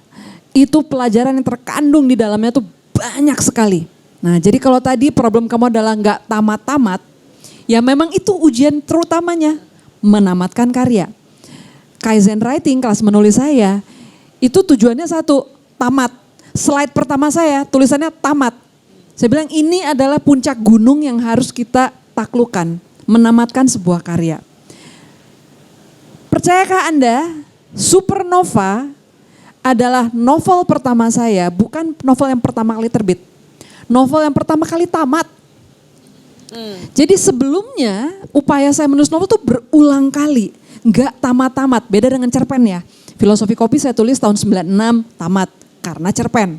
itu pelajaran yang terkandung di dalamnya tuh banyak sekali. Nah jadi kalau tadi problem kamu adalah nggak tamat-tamat, ya memang itu ujian terutamanya, menamatkan karya. Kaizen writing, kelas menulis saya, itu tujuannya satu, tamat. Slide pertama saya, tulisannya tamat. Saya bilang ini adalah puncak gunung yang harus kita taklukkan, menamatkan sebuah karya. Percayakah Anda? Supernova adalah novel pertama saya, bukan novel yang pertama kali terbit. Novel yang pertama kali tamat. Jadi sebelumnya upaya saya menulis novel itu berulang kali. Enggak tamat-tamat, beda dengan cerpen ya. Filosofi kopi saya tulis tahun 96 tamat. karena cerpen.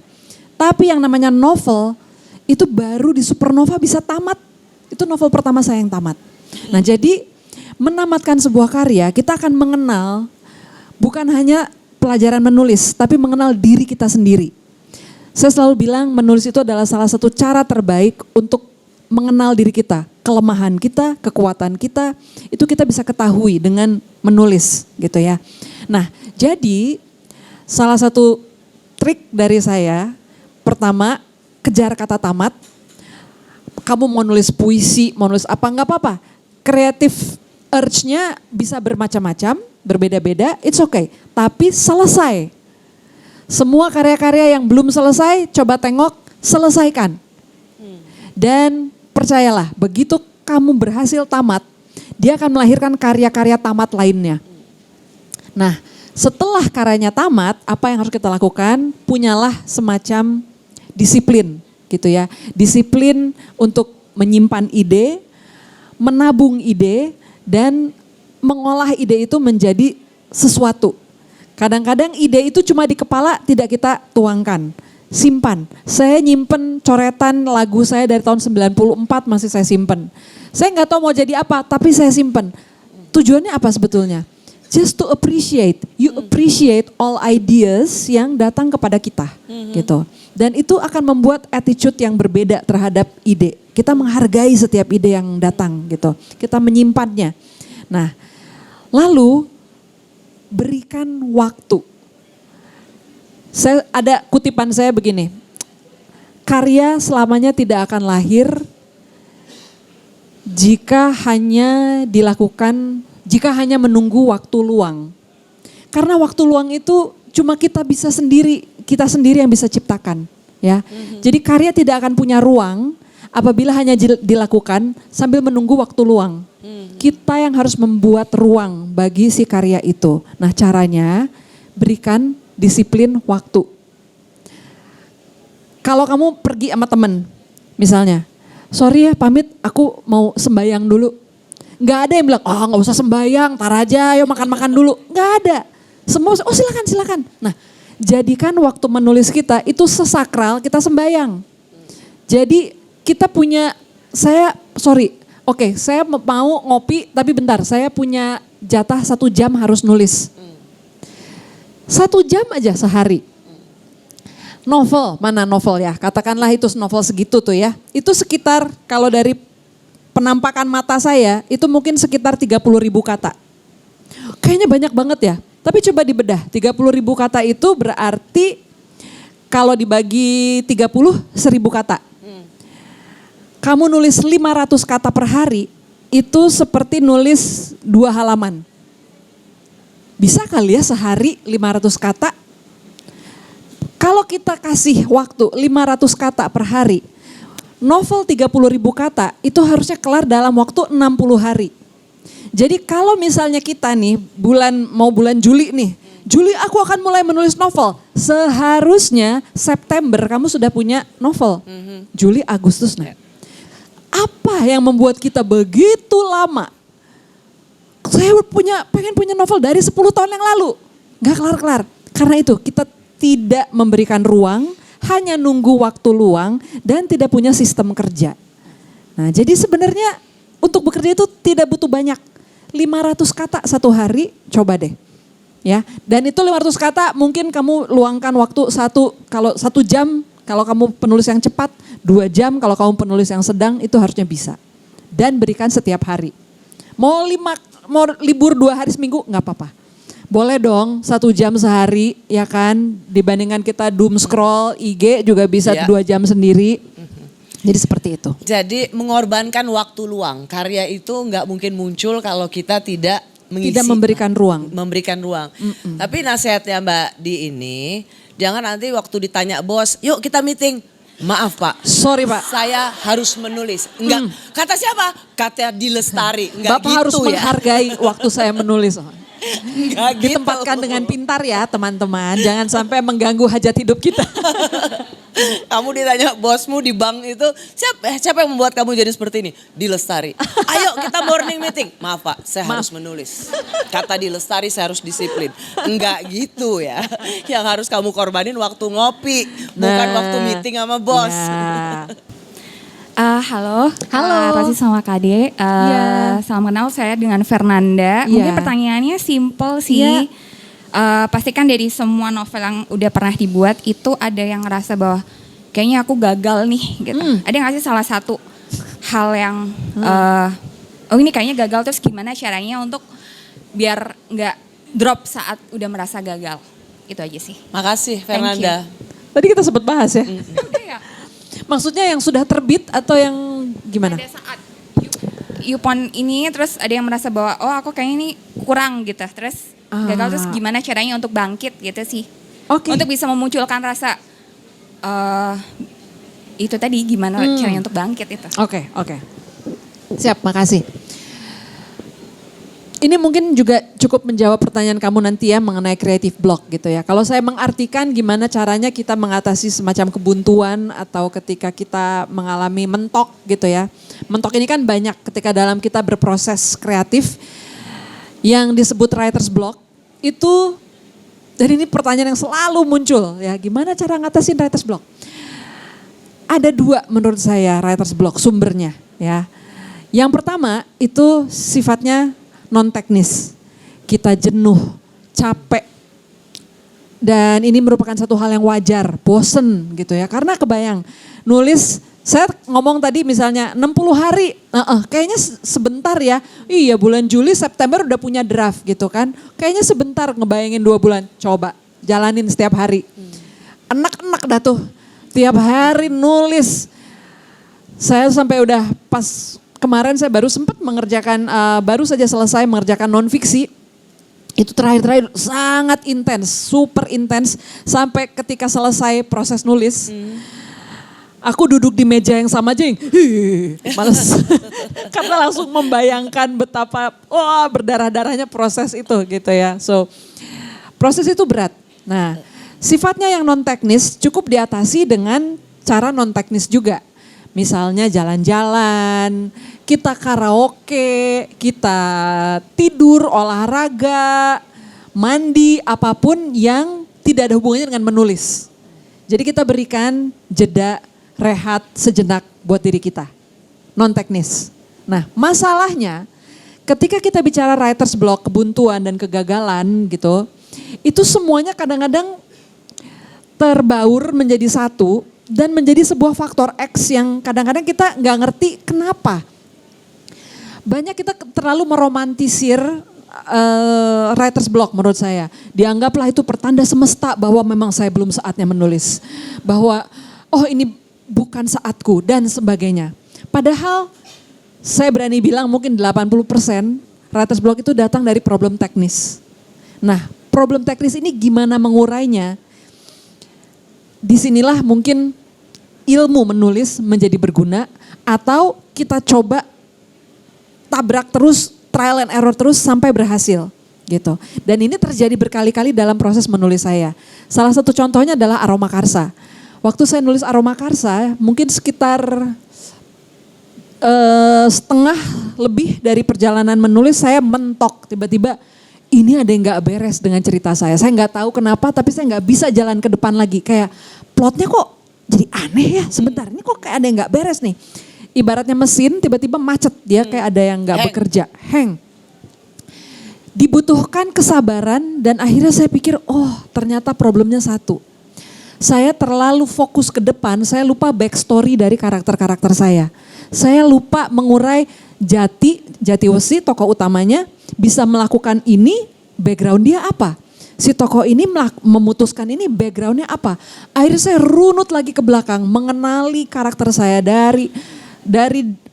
Tapi yang namanya novel itu baru di Supernova bisa tamat. Itu novel pertama saya yang tamat. Nah jadi menamatkan sebuah karya kita akan mengenal bukan hanya pelajaran menulis tapi mengenal diri kita sendiri. Saya selalu bilang menulis itu adalah salah satu cara terbaik untuk mengenal diri kita. Kelemahan kita, kekuatan kita itu kita bisa ketahui dengan menulis gitu ya. Nah jadi salah satu trik dari saya pertama kejar kata tamat. Kamu mau nulis puisi, mau nulis apa nggak apa-apa. Kreatif urge-nya bisa bermacam-macam, berbeda-beda, it's okay. Tapi selesai. Semua karya-karya yang belum selesai, coba tengok, selesaikan. Dan percayalah, begitu kamu berhasil tamat, dia akan melahirkan karya-karya tamat lainnya. Nah, setelah karyanya tamat, apa yang harus kita lakukan? Punyalah semacam disiplin gitu ya. Disiplin untuk menyimpan ide, menabung ide, dan mengolah ide itu menjadi sesuatu. Kadang-kadang ide itu cuma di kepala tidak kita tuangkan. Simpan. Saya nyimpen coretan lagu saya dari tahun 94 masih saya simpen. Saya nggak tahu mau jadi apa tapi saya simpen. Tujuannya apa sebetulnya? Just to appreciate. You appreciate all ideas yang datang kepada kita gitu. Dan itu akan membuat attitude yang berbeda terhadap ide. Kita menghargai setiap ide yang datang gitu. Kita menyimpannya. Nah, lalu berikan waktu. Ada kutipan saya begini. Karya selamanya tidak akan lahir jika hanya menunggu waktu luang. Karena waktu luang itu cuma kita sendiri yang bisa ciptakan, ya. Jadi karya tidak akan punya ruang apabila hanya dilakukan sambil menunggu waktu luang. Kita yang harus membuat ruang bagi si karya itu. Nah, caranya berikan disiplin waktu. Kalau kamu pergi sama temen, misalnya, sorry ya pamit aku mau sembayang dulu. Nggak ada yang bilang, oh nggak usah sembayang, tar aja, ayo makan-makan dulu. Nggak ada. Semua, oh silakan. Nah, jadikan waktu menulis kita itu sesakral kita sembayang. Jadi kita punya, saya mau ngopi tapi bentar, saya punya jatah 1 jam harus nulis. 1 jam aja sehari. Novel, mana novel ya? Katakanlah itu novel segitu tuh ya. Itu sekitar kalau dari penampakan mata saya itu mungkin sekitar 30.000 kata. Kayaknya banyak banget ya. Tapi coba dibedah, 30.000 kata itu berarti kalau dibagi 30, 1.000 kata. Kamu nulis 500 kata per hari, itu seperti nulis 2 halaman. Bisa kali ya sehari 500 kata? Kalau kita kasih waktu 500 kata per hari, novel 30.000 kata itu harusnya kelar dalam waktu 60 hari. Jadi kalau misalnya kita nih bulan Juli nih, Juli aku akan mulai menulis novel. Seharusnya September kamu sudah punya novel. Juli, Agustus. Nah, apa yang membuat kita begitu lama? Saya pengen punya novel dari 10 tahun yang lalu. Gak kelar-kelar. Karena itu kita tidak memberikan ruang, hanya nunggu waktu luang dan tidak punya sistem kerja. Nah jadi sebenarnya untuk bekerja itu tidak butuh banyak. 500 kata satu hari, coba deh. Ya, dan itu 500 kata mungkin kamu luangkan waktu kalau 1 jam kalau kamu penulis yang cepat, 2 jam kalau kamu penulis yang sedang itu harusnya bisa. Dan berikan setiap hari. Mau libur 2 hari seminggu nggak apa-apa. Boleh dong 1 jam sehari ya kan. Dibandingkan kita doom scroll IG juga bisa 2 jam sendiri. Jadi seperti itu. Jadi mengorbankan waktu luang. Karya itu nggak mungkin muncul kalau kita tidak mengisi. Tidak memberikan ruang. Memberikan ruang. Tapi nasihatnya Mbak Di ini, jangan nanti waktu ditanya bos, yuk kita meeting. Maaf Pak. Sorry Pak. Saya harus menulis. Enggak. Kata siapa? Kata Di Lestari. Enggak Bapak gitu harus menghargai waktu saya menulis. Enggak gitu. Ditempatkan dengan pintar ya teman-teman. Jangan sampai mengganggu hajat hidup kita. Kamu ditanya bosmu di bank itu, siapa yang membuat kamu jadi seperti ini? Di Lestari. Ayo kita morning meeting. Maaf Pak, saya harus menulis. Kata di Lestari saya harus disiplin. Enggak gitu ya. Yang harus kamu korbanin waktu ngopi, bukan waktu meeting sama bos. Ya. Halo, Halo. Rosi sama Kade. Salam kenal, saya dengan Fernanda. Iya. Mungkin pertanyaannya simple sih. Iya. Pastikan dari semua novel yang udah pernah dibuat itu ada yang ngerasa bahwa kayaknya aku gagal nih gitu. Ada nggak sih salah satu hal yang oh ini kayaknya gagal, terus gimana caranya untuk biar nggak drop saat udah merasa gagal? Itu aja sih. Makasih Fernanda. Tadi kita sempat bahas ya. Udah ya. Maksudnya yang sudah terbit atau yang gimana? Ada saat Yupon ini terus ada yang merasa bahwa oh aku kayaknya ini kurang gitu. Terus gagal, terus gimana caranya untuk bangkit gitu sih. Oke. Untuk bisa memunculkan rasa itu tadi gimana caranya untuk bangkit itu. Oke. Siap, makasih. Ini mungkin juga cukup menjawab pertanyaan kamu nanti ya mengenai creative block gitu ya. Kalau saya mengartikan gimana caranya kita mengatasi semacam kebuntuan atau ketika kita mengalami mentok gitu ya. Mentok ini kan banyak ketika dalam kita berproses kreatif yang disebut writer's block itu. Dan ini pertanyaan yang selalu muncul ya, gimana cara ngatasin writer's block? Ada dua menurut saya writer's block sumbernya ya. Yang pertama itu sifatnya non teknis. Kita jenuh, capek. Dan ini merupakan satu hal yang wajar, bosen gitu ya. Karena kebayang nulis, saya ngomong tadi misalnya 60 hari, kayaknya sebentar ya. Iya bulan Juli, September udah punya draft gitu kan. Kayaknya sebentar ngebayangin 2 bulan. Coba jalanin setiap hari. Enak-enak dah tuh, tiap hari nulis. Saya sampai udah pas kemarin saya baru sempat mengerjakan, baru saja selesai mengerjakan non-fiksi. Itu terakhir sangat intens, super intens. Sampai ketika selesai proses nulis, aku duduk di meja yang sama aja yang males. Karena langsung membayangkan betapa berdarah-darahnya proses itu gitu ya. So proses itu berat. Nah sifatnya yang non-teknis cukup diatasi dengan cara non-teknis juga. Misalnya jalan-jalan, kita karaoke, kita tidur, olahraga, mandi, apapun yang tidak ada hubungannya dengan menulis. Jadi kita berikan jeda, rehat sejenak buat diri kita. Non-teknis. Nah masalahnya ketika kita bicara writer's block, kebuntuan dan kegagalan gitu, itu semuanya kadang-kadang terbaur menjadi satu. Dan menjadi sebuah faktor X yang kadang-kadang kita nggak ngerti kenapa. Banyak kita terlalu meromantisir writer's block menurut saya. Dianggaplah itu pertanda semesta bahwa memang saya belum saatnya menulis. Bahwa ini bukan saatku dan sebagainya. Padahal saya berani bilang mungkin 80% writer's block itu datang dari problem teknis. Nah problem teknis ini gimana mengurainya? Disinilah mungkin ilmu menulis menjadi berguna atau kita coba tabrak terus, trial and error terus sampai berhasil gitu. Dan ini terjadi berkali-kali dalam proses menulis saya. Salah satu contohnya adalah Aroma Karsa. Waktu saya nulis Aroma Karsa mungkin sekitar setengah lebih dari perjalanan menulis saya mentok tiba-tiba. Ini ada yang gak beres dengan cerita saya. Saya gak tahu kenapa tapi saya gak bisa jalan ke depan lagi. Kayak plotnya kok jadi aneh ya sebentar. Ini kok kayak ada yang gak beres nih. Ibaratnya mesin tiba-tiba macet. Dia kayak ada yang gak bekerja. Hang. Dibutuhkan kesabaran dan akhirnya saya pikir ternyata problemnya satu. Saya terlalu fokus ke depan. Saya lupa backstory dari karakter-karakter saya. Saya lupa mengurai Jatiwesi tokoh utamanya bisa melakukan ini, background dia apa? Si tokoh ini memutuskan ini, backgroundnya apa? Akhirnya saya runut lagi ke belakang, mengenali karakter saya dari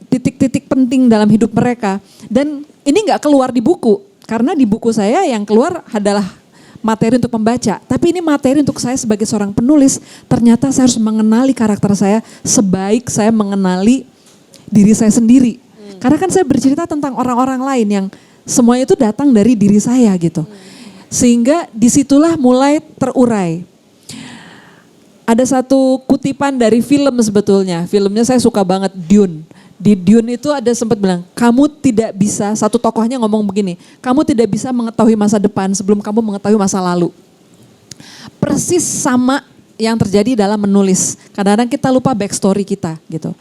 titik-titik penting dalam hidup mereka. Dan ini nggak keluar di buku, karena di buku saya yang keluar adalah materi untuk membaca. Tapi ini materi untuk saya sebagai seorang penulis, ternyata saya harus mengenali karakter saya sebaik saya mengenali diri saya sendiri. Karena kan saya bercerita tentang orang-orang lain yang semuanya itu datang dari diri saya gitu. Sehingga disitulah mulai terurai. ada satu kutipan dari film sebetulnya. Filmnya saya suka banget, Dune. Di Dune itu ada sempat bilang, kamu tidak bisa, satu tokohnya ngomong begini, kamu tidak bisa mengetahui masa depan sebelum kamu mengetahui masa lalu. Persis sama yang terjadi dalam menulis. Kadang-kadang kita lupa backstory kita gitu.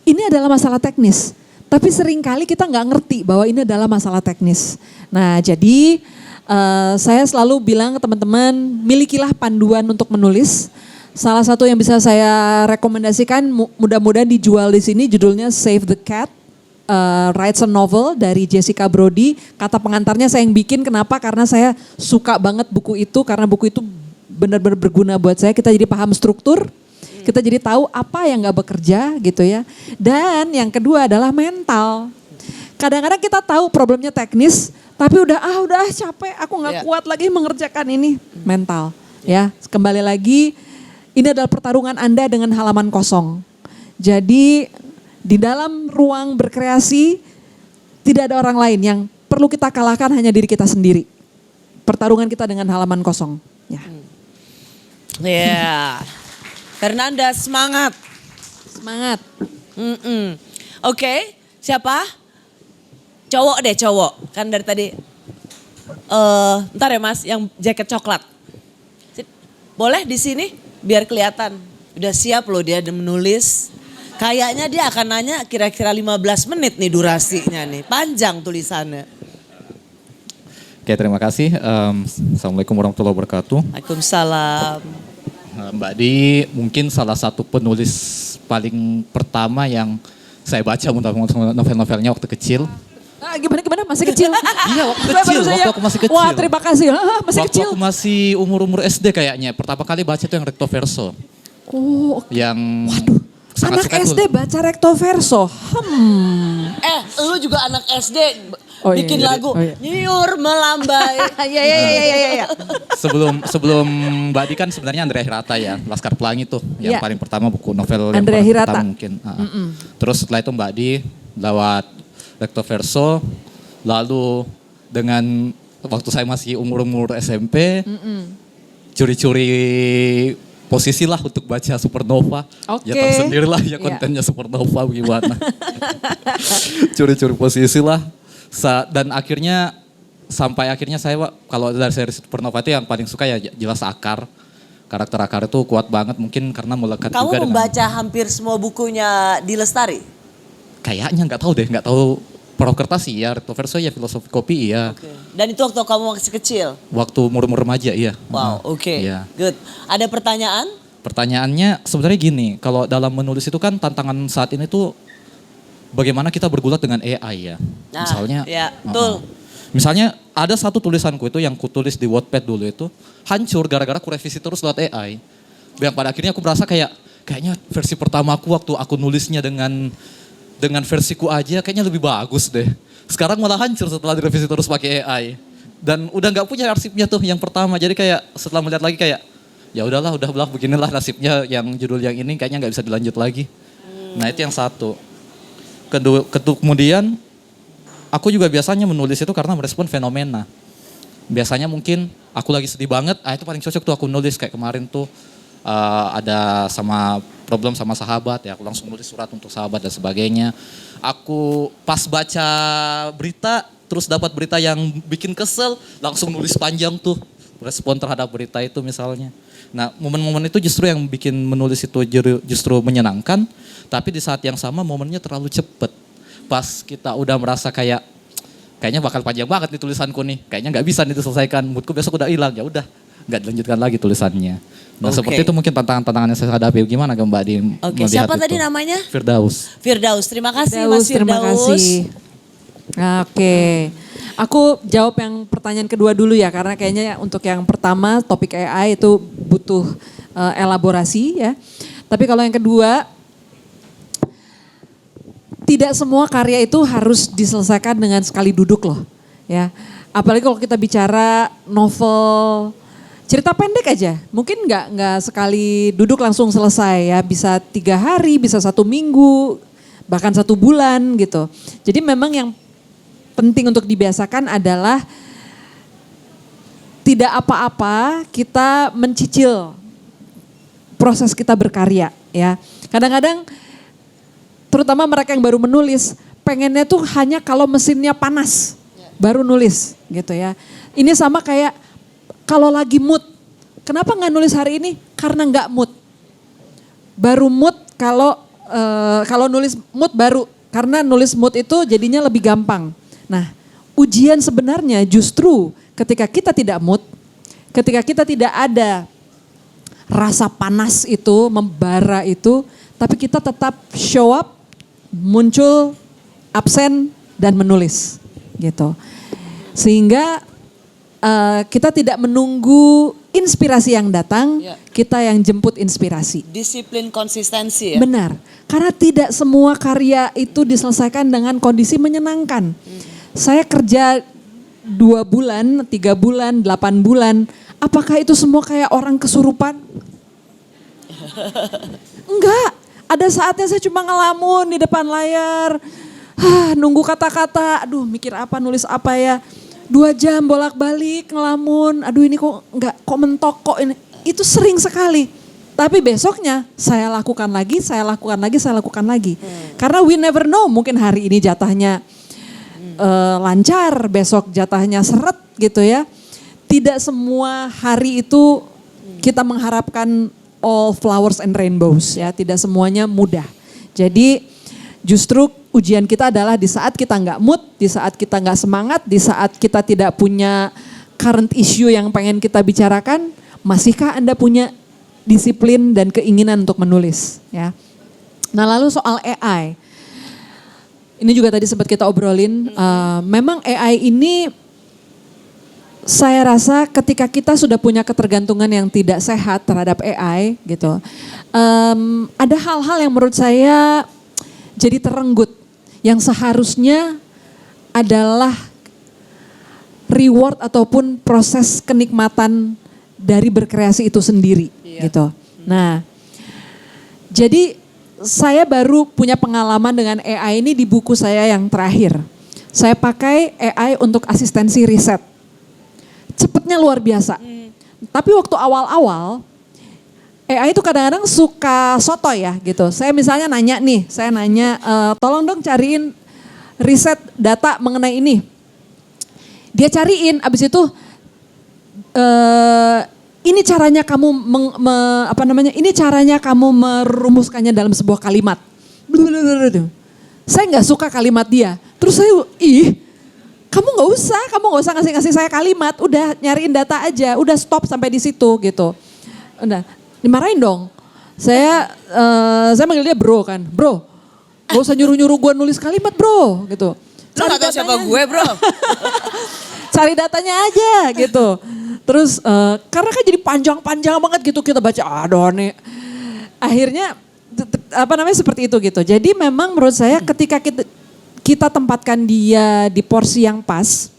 Ini adalah masalah teknis, tapi seringkali kita nggak ngerti bahwa ini adalah masalah teknis. Nah jadi saya selalu bilang ke teman-teman, milikilah panduan untuk menulis. Salah satu yang bisa saya rekomendasikan, mudah-mudahan dijual di sini, judulnya Save the Cat, Writes a Novel dari Jessica Brody. Kata pengantarnya saya yang bikin, kenapa? Karena saya suka banget buku itu, karena buku itu benar-benar berguna buat saya. Kita jadi paham struktur, kita jadi tahu apa yang gak bekerja gitu ya. Dan yang kedua adalah mental. Kadang-kadang kita tahu problemnya teknis, tapi udah capek, aku gak kuat lagi mengerjakan ini. Mental ya, kembali lagi. Ini adalah pertarungan Anda dengan halaman kosong. Jadi di dalam ruang berkreasi tidak ada orang lain yang perlu kita kalahkan, hanya diri kita sendiri. Pertarungan kita dengan halaman kosong. Ya. Yeah. Fernanda semangat. Semangat. Oke, siapa? Cowok deh, cowok. Kan dari tadi. Ntar ya Mas, yang jaket coklat. Boleh di sini? Biar kelihatan, udah siap loh dia menulis. Kayaknya dia akan nanya kira-kira 15 menit nih durasinya nih. Panjang tulisannya. Oke, terima kasih. Assalamualaikum warahmatullahi wabarakatuh. Waalaikumsalam. Mbak Di mungkin salah satu penulis paling pertama yang saya baca novel-novelnya waktu kecil. Gimana masih kecil? Iya waktu kecil, waktu aku masih kecil. Wah terima kasih, masih waktu kecil. aku masih umur SD kayaknya. Pertama kali baca itu yang recto verso. Oh, yang waduh, anak SD baca recto verso. Lu juga anak SD Oh, iya, bikin iya. lagu Oh, iya. Nyiur melambai. Iya. Sebelum Mbak Di kan sebenarnya Andrea Hirata ya, Laskar Pelangi tuh yang Iya. paling pertama buku novel yang Andrea paling Hirata. pertama mungkin. Terus setelah itu Mbak Di lewat recto verso, lalu dengan waktu saya masih umur SMP, curi-curi posisi lah untuk baca Supernova. Oke. Ya tahu sendirilah ya Iya. kontennya Supernova gimana. Curi-curi posisi lah. Dan akhirnya sampai akhirnya saya kalau dari seri Supernova itu yang paling suka ya jelas Akar. Karakter Akar itu kuat banget mungkin karena melekat juga Kamu dengan. membaca hampir semua bukunya di Lestari? Kayaknya nggak tahu Purwokerta sih ya, recto verso ya, filosofi kopi iya. Oke. Dan itu waktu kamu masih kecil? Waktu umur remaja iya. Wow, oke. Iya. Good. Ada pertanyaan? Pertanyaannya sebenarnya gini, kalau dalam menulis itu kan tantangan saat ini tuh bagaimana kita bergulat dengan AI ya. Nah, Misalnya, ya, betul. Misalnya ada satu tulisanku itu yang kutulis di Wattpad dulu itu hancur gara-gara aku revisi terus lewat AI. Yang pada akhirnya aku merasa kayaknya versi pertamaku waktu aku nulisnya dengan versiku aja kayaknya lebih bagus deh. Sekarang malah hancur setelah direvisi terus pakai AI. Dan udah nggak punya arsipnya tuh yang pertama. Jadi kayak setelah melihat lagi kayak ya udahlah beginilah nasibnya yang judul yang ini kayaknya nggak bisa dilanjut lagi. Nah itu yang satu. Kemudian aku juga biasanya menulis itu karena merespon fenomena. Biasanya mungkin aku lagi sedih banget, itu paling cocok tuh aku nulis kayak kemarin tuh ada problem sama sahabat ya, aku langsung nulis surat untuk sahabat dan sebagainya. Aku pas baca berita terus dapat berita yang bikin kesel, langsung nulis panjang tuh respon terhadap berita itu misalnya. Nah momen-momen itu justru yang bikin menulis itu justru menyenangkan, tapi di saat yang sama momennya terlalu cepet. Pas kita udah merasa kayaknya bakal panjang banget nih tulisanku nih, kayaknya nggak bisa nih diselesaikan, moodku besok udah hilang, ya udah nggak dilanjutkan lagi tulisannya. Nah seperti itu mungkin tantangan-tantangan yang saya hadapi. Gimana ke Mbak Di? Oke, siapa tadi namanya? Firdaus. Firdaus, terima kasih Mas Firdaus. Terima kasih. Oke, aku jawab yang pertanyaan kedua dulu ya, karena kayaknya untuk yang pertama topik AI itu butuh elaborasi ya. Tapi kalau yang kedua, tidak semua karya itu harus diselesaikan dengan sekali duduk loh, ya. Apalagi kalau kita bicara novel cerita pendek aja, mungkin nggak sekali duduk langsung selesai ya, bisa 3 hari, bisa 1 minggu, bahkan 1 bulan gitu. Jadi memang yang penting untuk dibiasakan adalah tidak apa-apa kita mencicil proses kita berkarya ya. Kadang-kadang terutama mereka yang baru menulis pengennya tuh hanya kalau mesinnya panas baru nulis gitu ya. Ini sama kayak kalau lagi mood, kenapa nggak nulis hari ini? Karena nggak mood. Baru mood kalau nulis mood baru, karena nulis mood itu jadinya lebih gampang. Nah, ujian sebenarnya justru ketika kita tidak mood, ketika kita tidak ada rasa panas itu, membara itu, tapi kita tetap show up, muncul, absen, dan menulis gitu. Sehingga kita tidak menunggu inspirasi yang datang, kita yang jemput inspirasi. Disiplin konsistensi ya. Benar, karena tidak semua karya itu diselesaikan dengan kondisi menyenangkan. Saya kerja 2 bulan, 3 bulan, 8 bulan, apakah itu semua kayak orang kesurupan? Enggak, ada saatnya saya cuma ngelamun di depan layar, nunggu kata-kata, aduh mikir apa, nulis apa ya. 2 jam bolak-balik ngelamun, aduh ini kok mentok kok ini. Itu sering sekali. Tapi besoknya saya lakukan lagi. Karena we never know, mungkin hari ini jatahnya lancar, besok jatahnya seret gitu ya. Tidak semua hari itu kita mengharapkan all flowers and rainbows ya, tidak semuanya mudah. Jadi justru ujian kita adalah di saat kita nggak mood, di saat kita nggak semangat, di saat kita tidak punya current issue yang pengen kita bicarakan, masihkah Anda punya disiplin dan keinginan untuk menulis ya. Nah lalu soal AI, ini juga tadi sempat kita obrolin, memang AI ini saya rasa ketika kita sudah punya ketergantungan yang tidak sehat terhadap AI gitu, ada hal-hal yang menurut saya jadi terenggut, yang seharusnya adalah reward ataupun proses kenikmatan dari berkreasi itu sendiri gitu. Nah, jadi saya baru punya pengalaman dengan AI ini di buku saya yang terakhir. Saya pakai AI untuk asistensi riset. Cepetnya luar biasa. Tapi waktu awal-awal AI itu kadang-kadang suka sotoy ya gitu. Saya misalnya nanya nih, tolong dong cariin riset data mengenai ini. Dia cariin, abis itu ini caranya kamu ini caranya kamu merumuskannya dalam sebuah kalimat. Saya nggak suka kalimat dia. Terus saya, kamu nggak usah ngasih saya kalimat. Udah nyariin data aja, udah stop sampai di situ gitu. Udah. Dimarahin dong. Saya manggil dia bro kan. Bro, gak usah nyuruh-nyuruh gue nulis kalimat bro gitu. Lu gak tau siapa gue bro? Cari datanya aja gitu. Terus karena kan jadi panjang-panjang banget gitu kita baca. Aduh nih. Akhirnya seperti itu gitu. Jadi memang menurut saya ketika kita tempatkan dia di porsi yang pas,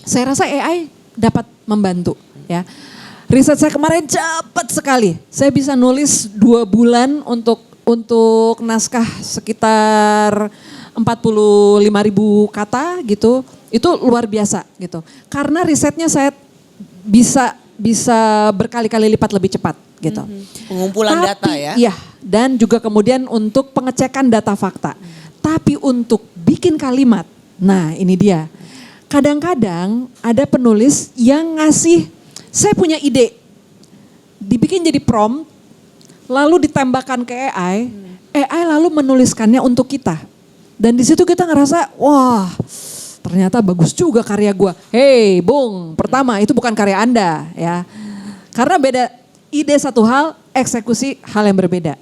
saya rasa AI dapat membantu ya. Riset saya kemarin cepat sekali. Saya bisa nulis 2 bulan untuk naskah sekitar 45.000 kata gitu. Itu luar biasa gitu. Karena risetnya saya bisa berkali-kali lipat lebih cepat gitu. Pengumpulan data ya. Iya, dan juga kemudian untuk pengecekan data fakta. Tapi untuk bikin kalimat, nah ini dia. Kadang-kadang ada penulis yang ngasih, saya punya ide, dibikin jadi prompt, lalu ditembakkan ke AI, AI lalu menuliskannya untuk kita. Dan di situ kita ngerasa, wah ternyata bagus juga karya gue. Hei Bung, pertama itu bukan karya Anda ya. Karena beda, ide satu hal, eksekusi hal yang berbeda.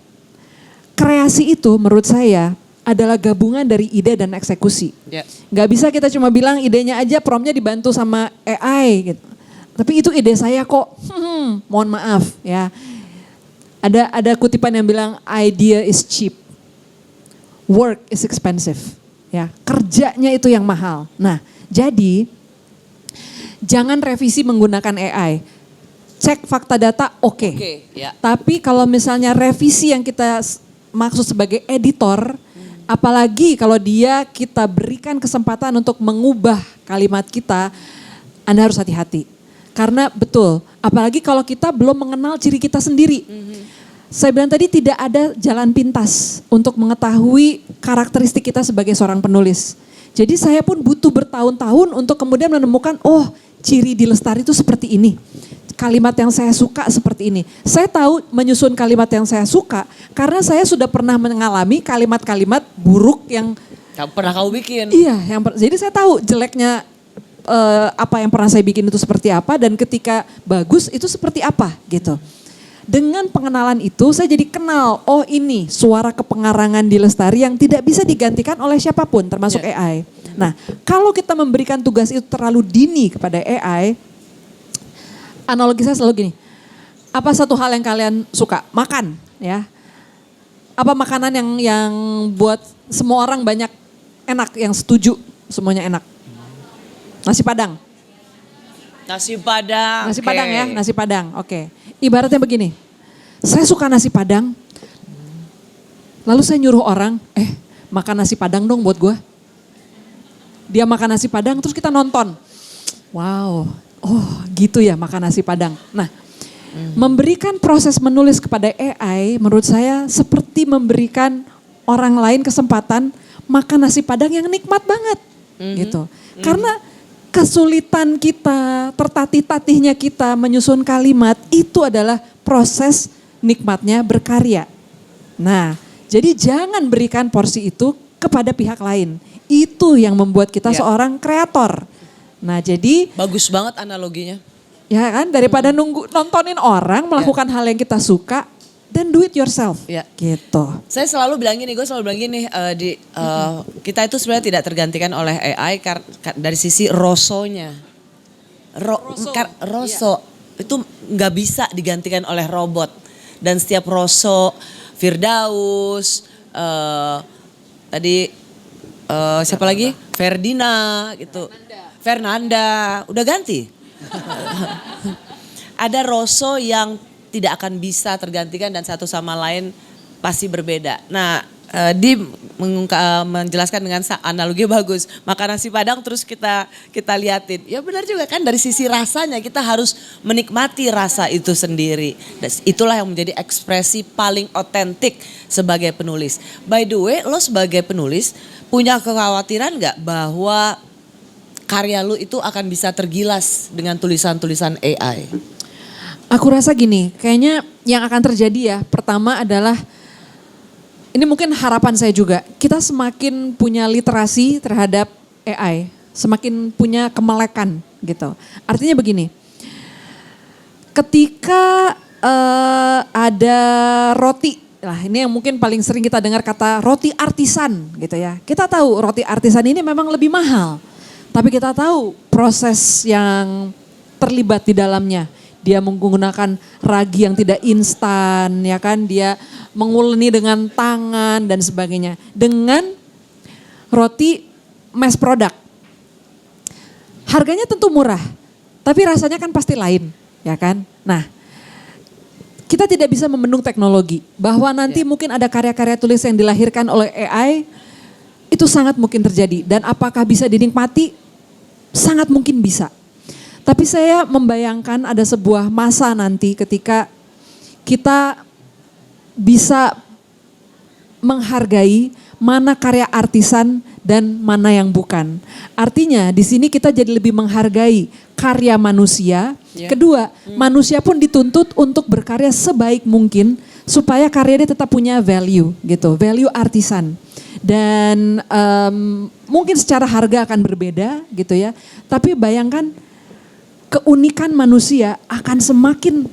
Kreasi itu menurut saya adalah gabungan dari ide dan eksekusi. Gak bisa kita cuma bilang idenya aja, promptnya dibantu sama AI gitu. Tapi itu ide saya kok, mohon maaf ya. Ada kutipan yang bilang idea is cheap, work is expensive. Ya, kerjanya itu yang mahal. Nah, jadi jangan revisi menggunakan AI. Cek fakta data oke. Ya. Tapi kalau misalnya revisi yang kita maksud sebagai editor, apalagi kalau kita berikan kesempatan untuk mengubah kalimat kita, Anda harus hati-hati. Karena betul, apalagi kalau kita belum mengenal ciri kita sendiri. Saya bilang tadi tidak ada jalan pintas untuk mengetahui karakteristik kita sebagai seorang penulis. Jadi saya pun butuh bertahun-tahun untuk kemudian menemukan, oh ciri di Lestari itu seperti ini. Kalimat yang saya suka seperti ini. Saya tahu menyusun kalimat yang saya suka karena saya sudah pernah mengalami kalimat-kalimat buruk yang Pernah kau bikin. iya, jadi saya tahu jeleknya apa yang pernah saya bikin itu seperti apa dan ketika bagus itu seperti apa gitu. Dengan pengenalan itu saya jadi kenal, oh ini suara kepengarangan di Lestari yang tidak bisa digantikan oleh siapapun termasuk AI. Nah kalau kita memberikan tugas itu terlalu dini kepada AI, analogi saya selalu gini, apa satu hal yang kalian suka? Makan ya. Apa makanan yang buat semua orang banyak enak, yang setuju semuanya enak? Nasi Padang. Nasi Padang. Nasi Padang ya, nasi Padang. Oke. Ibaratnya begini. Saya suka nasi Padang. Lalu saya nyuruh orang, makan nasi Padang dong buat gue. Dia makan nasi Padang terus kita nonton. Wow. Oh, gitu ya makan nasi Padang. Nah, memberikan proses menulis kepada AI menurut saya seperti memberikan orang lain kesempatan makan nasi Padang yang nikmat banget. Gitu. Karena kesulitan kita, tertatih-tatihnya kita menyusun kalimat itu adalah proses nikmatnya berkarya. Nah, jadi jangan berikan porsi itu kepada pihak lain. Itu yang membuat kita seorang kreator. Nah, jadi bagus banget analoginya. ya kan daripada nontonin orang melakukan hal yang kita suka, then do it yourself. Ya. Gitu. Saya selalu bilang gini, kita itu sebenarnya tidak tergantikan oleh AI dari sisi rosonya. Roso itu nggak bisa digantikan oleh robot. Dan setiap roso, Firdaus, tadi siapa lagi? Ferdina gitu. Fernanda, udah ganti. Ada roso yang tidak akan bisa tergantikan dan satu sama lain pasti berbeda. Nah, menjelaskan dengan analogi bagus. Makan nasi Padang terus kita liatin. Ya benar juga kan dari sisi rasanya kita harus menikmati rasa itu sendiri. Dan itulah yang menjadi ekspresi paling otentik sebagai penulis. By the way, lo sebagai penulis punya kekhawatiran nggak bahwa karya lu itu akan bisa tergilas dengan tulisan-tulisan AI? Aku rasa gini, kayaknya yang akan terjadi ya, pertama adalah, ini mungkin harapan saya juga, kita semakin punya literasi terhadap AI, semakin punya kemelekan gitu. Artinya begini, ketika ada roti, lah ini yang mungkin paling sering kita dengar kata roti artisan gitu ya. Kita tahu roti artisan ini memang lebih mahal. Tapi kita tahu proses yang terlibat di dalamnya. Dia menggunakan ragi yang tidak instan, ya kan? Dia menguleni dengan tangan dan sebagainya. Dengan roti mass product. Harganya tentu murah, tapi rasanya kan pasti lain, ya kan? Nah, kita tidak bisa membendung teknologi. Bahwa nanti mungkin ada karya-karya tulis yang dilahirkan oleh AI, itu sangat mungkin terjadi. Dan apakah bisa dinikmati? Sangat mungkin bisa. Tapi saya membayangkan ada sebuah masa nanti ketika kita bisa menghargai mana karya artisan dan mana yang bukan. Artinya di sini kita jadi lebih menghargai karya manusia. Kedua, manusia pun dituntut untuk berkarya sebaik mungkin supaya karyanya tetap punya value gitu, value artisan. Dan mungkin secara harga akan berbeda gitu ya. Tapi bayangkan keunikan manusia akan semakin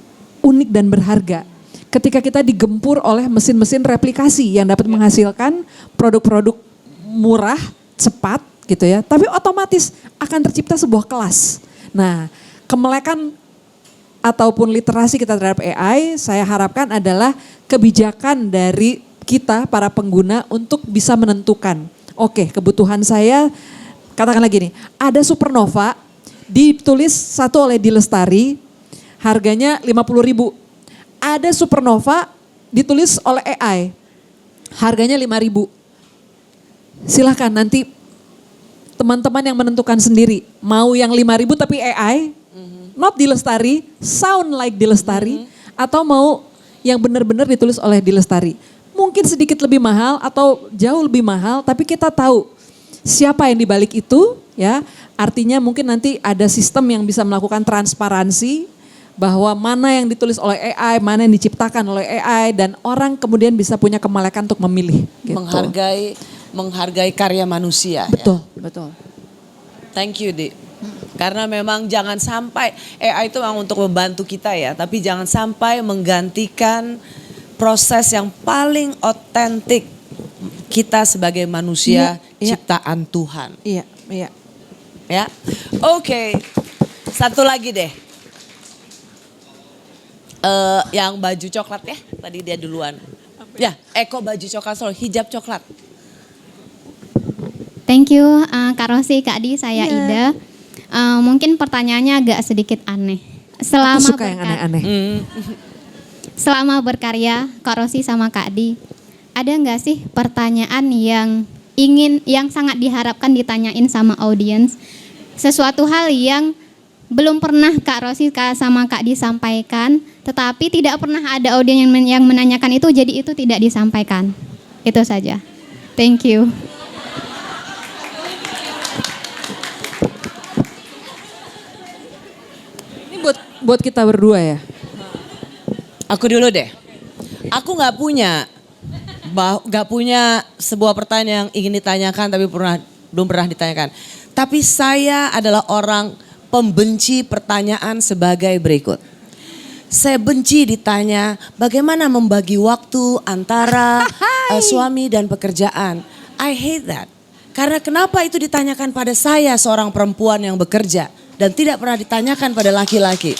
unik dan berharga ketika kita digempur oleh mesin-mesin replikasi yang dapat menghasilkan produk-produk murah, cepat gitu ya. Tapi otomatis akan tercipta sebuah kelas. Nah, kemelekan ataupun literasi kita terhadap AI saya harapkan adalah kebijakan dari kita para pengguna untuk bisa menentukan. Oke, kebutuhan saya katakanlah gini, ada supernova ditulis satu oleh Di Lestari harganya 50.000. Ada supernova ditulis oleh AI harganya 5.000. Silahkan nanti teman-teman yang menentukan sendiri. Mau yang 5.000 tapi AI, not Di Lestari, sound like Di Lestari, atau mau yang benar-benar ditulis oleh D. Lestari. Mungkin sedikit lebih mahal atau jauh lebih mahal, tapi kita tahu siapa yang dibalik itu, ya. Artinya mungkin nanti ada sistem yang bisa melakukan transparansi bahwa mana yang ditulis oleh AI, mana yang diciptakan oleh AI, dan orang kemudian bisa punya kemalakan untuk memilih. Gitu. Menghargai karya manusia. Betul, Ya. betul. Thank you, Di. Karena memang jangan sampai AI itu memang untuk membantu kita ya, tapi jangan sampai menggantikan proses yang paling otentik kita sebagai manusia Iya. ciptaan Tuhan. Iya, iya. Ya, oke. Satu lagi deh. Yang baju coklat ya, tadi dia duluan. Ya, Eko baju coklat, sorry, hijab coklat. Thank you Kak Rosi, Kak Di, saya Ida. Mungkin pertanyaannya agak sedikit aneh. Aku suka yang aneh-aneh. Selama berkarya Kak Rosi sama Kak Di, ada nggak sih pertanyaan yang sangat diharapkan ditanyain sama audiens? Sesuatu hal yang belum pernah Kak Rosi sama Kak Di sampaikan, tetapi tidak pernah ada audiens yang menanyakan itu, jadi itu tidak disampaikan. Itu saja. Thank you. Ini buat kita berdua ya. Aku dulu deh. Aku nggak punya sebuah pertanyaan yang ingin ditanyakan tapi belum pernah ditanyakan. Tapi saya adalah orang pembenci pertanyaan sebagai berikut. Saya benci ditanya bagaimana membagi waktu antara suami dan pekerjaan. I hate that. Karena kenapa itu ditanyakan pada saya seorang perempuan yang bekerja dan tidak pernah ditanyakan pada laki-laki.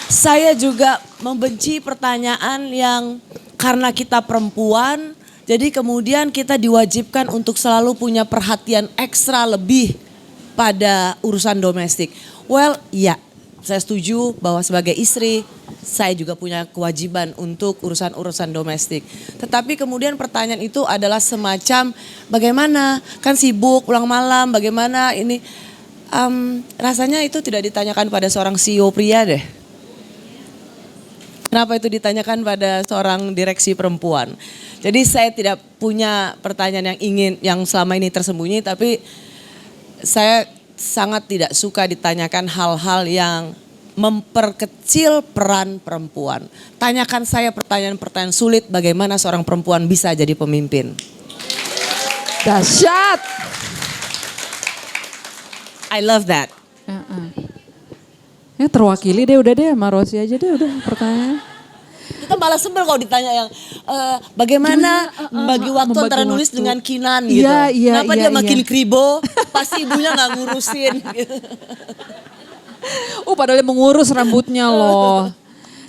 Saya juga membenci pertanyaan yang karena kita perempuan, jadi kemudian kita diwajibkan untuk selalu punya perhatian ekstra lebih pada urusan domestik. Well, ya, saya setuju bahwa sebagai istri, saya juga punya kewajiban untuk urusan-urusan domestik. Tetapi kemudian pertanyaan itu adalah semacam bagaimana, kan sibuk pulang malam, bagaimana ini. Rasanya itu tidak ditanyakan pada seorang CEO pria deh. Kenapa itu ditanyakan pada seorang direksi perempuan? Jadi saya tidak punya pertanyaan yang selama ini tersembunyi, tapi saya sangat tidak suka ditanyakan hal-hal yang memperkecil peran perempuan. Tanyakan saya pertanyaan-pertanyaan sulit bagaimana seorang perempuan bisa jadi pemimpin. Dahsyat. I love that. Ya terwakili deh, udah deh sama Rosi aja deh, udah pertanyaan. Kita malah sebel kalau ditanya yang bagaimana bagi waktu antara nulis dengan Kinan gitu. Iya, Kenapa dia makin kribo, pasti ibunya gak ngurusin. Gitu. Padahal dia mengurus rambutnya loh.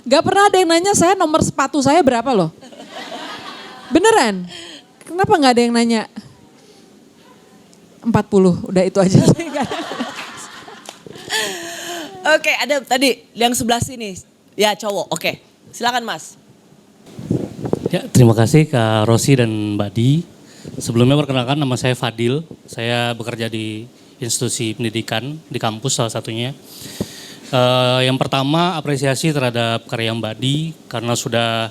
Gak pernah ada yang nanya saya nomor sepatu saya berapa loh. Beneran? Kenapa gak ada yang nanya? 40, udah itu aja. Oke, ada tadi yang sebelah sini. Ya cowok, oke. Silakan Mas. Ya, terima kasih Kak Rosi dan Mbak Di. Sebelumnya perkenalkan nama saya Fadil. Saya bekerja di institusi pendidikan di kampus salah satunya. Yang pertama apresiasi terhadap karya Mbak Di karena sudah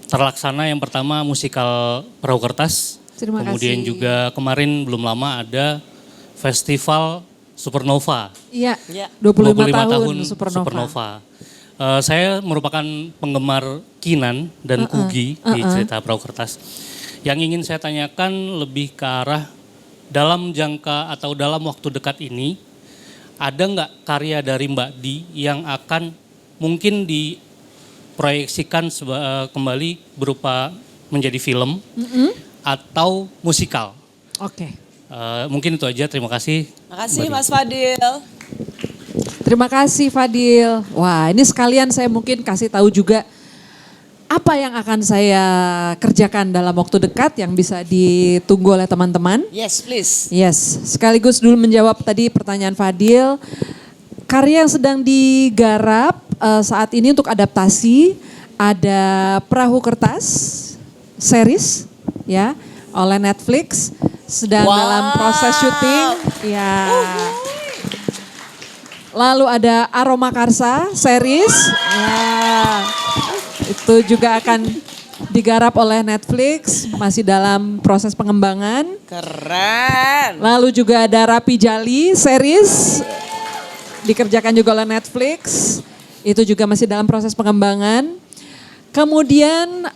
terlaksana yang pertama musikal Perahu Kertas. Terima Kemudian kasih. juga kemarin belum lama ada festival Supernova. Iya, Ya. 25 tahun Supernova. Saya merupakan penggemar Kinan dan Kugi di cerita Perahu Kertas. Yang ingin saya tanyakan lebih ke arah dalam jangka atau dalam waktu dekat ini, ada nggak karya dari Mbak Di yang akan mungkin diproyeksikan kembali berupa menjadi film atau musikal? Oke. Mungkin itu aja, terima kasih. Makasih Mbak Di. Mas Fadil. Terima kasih Fadil. Wah ini sekalian saya mungkin kasih tahu juga apa yang akan saya kerjakan dalam waktu dekat yang bisa ditunggu oleh teman-teman. Yes, please. Yes, sekaligus dulu menjawab tadi pertanyaan Fadil. Karya yang sedang digarap saat ini untuk adaptasi ada Perahu Kertas series ya oleh Netflix sedang dalam proses syuting. Ya. Lalu ada Aroma Karsa series. Ya. Itu juga akan digarap oleh Netflix, masih dalam proses pengembangan. Keren. Lalu juga ada Rapi Jali series, dikerjakan juga oleh Netflix. Itu juga masih dalam proses pengembangan. Kemudian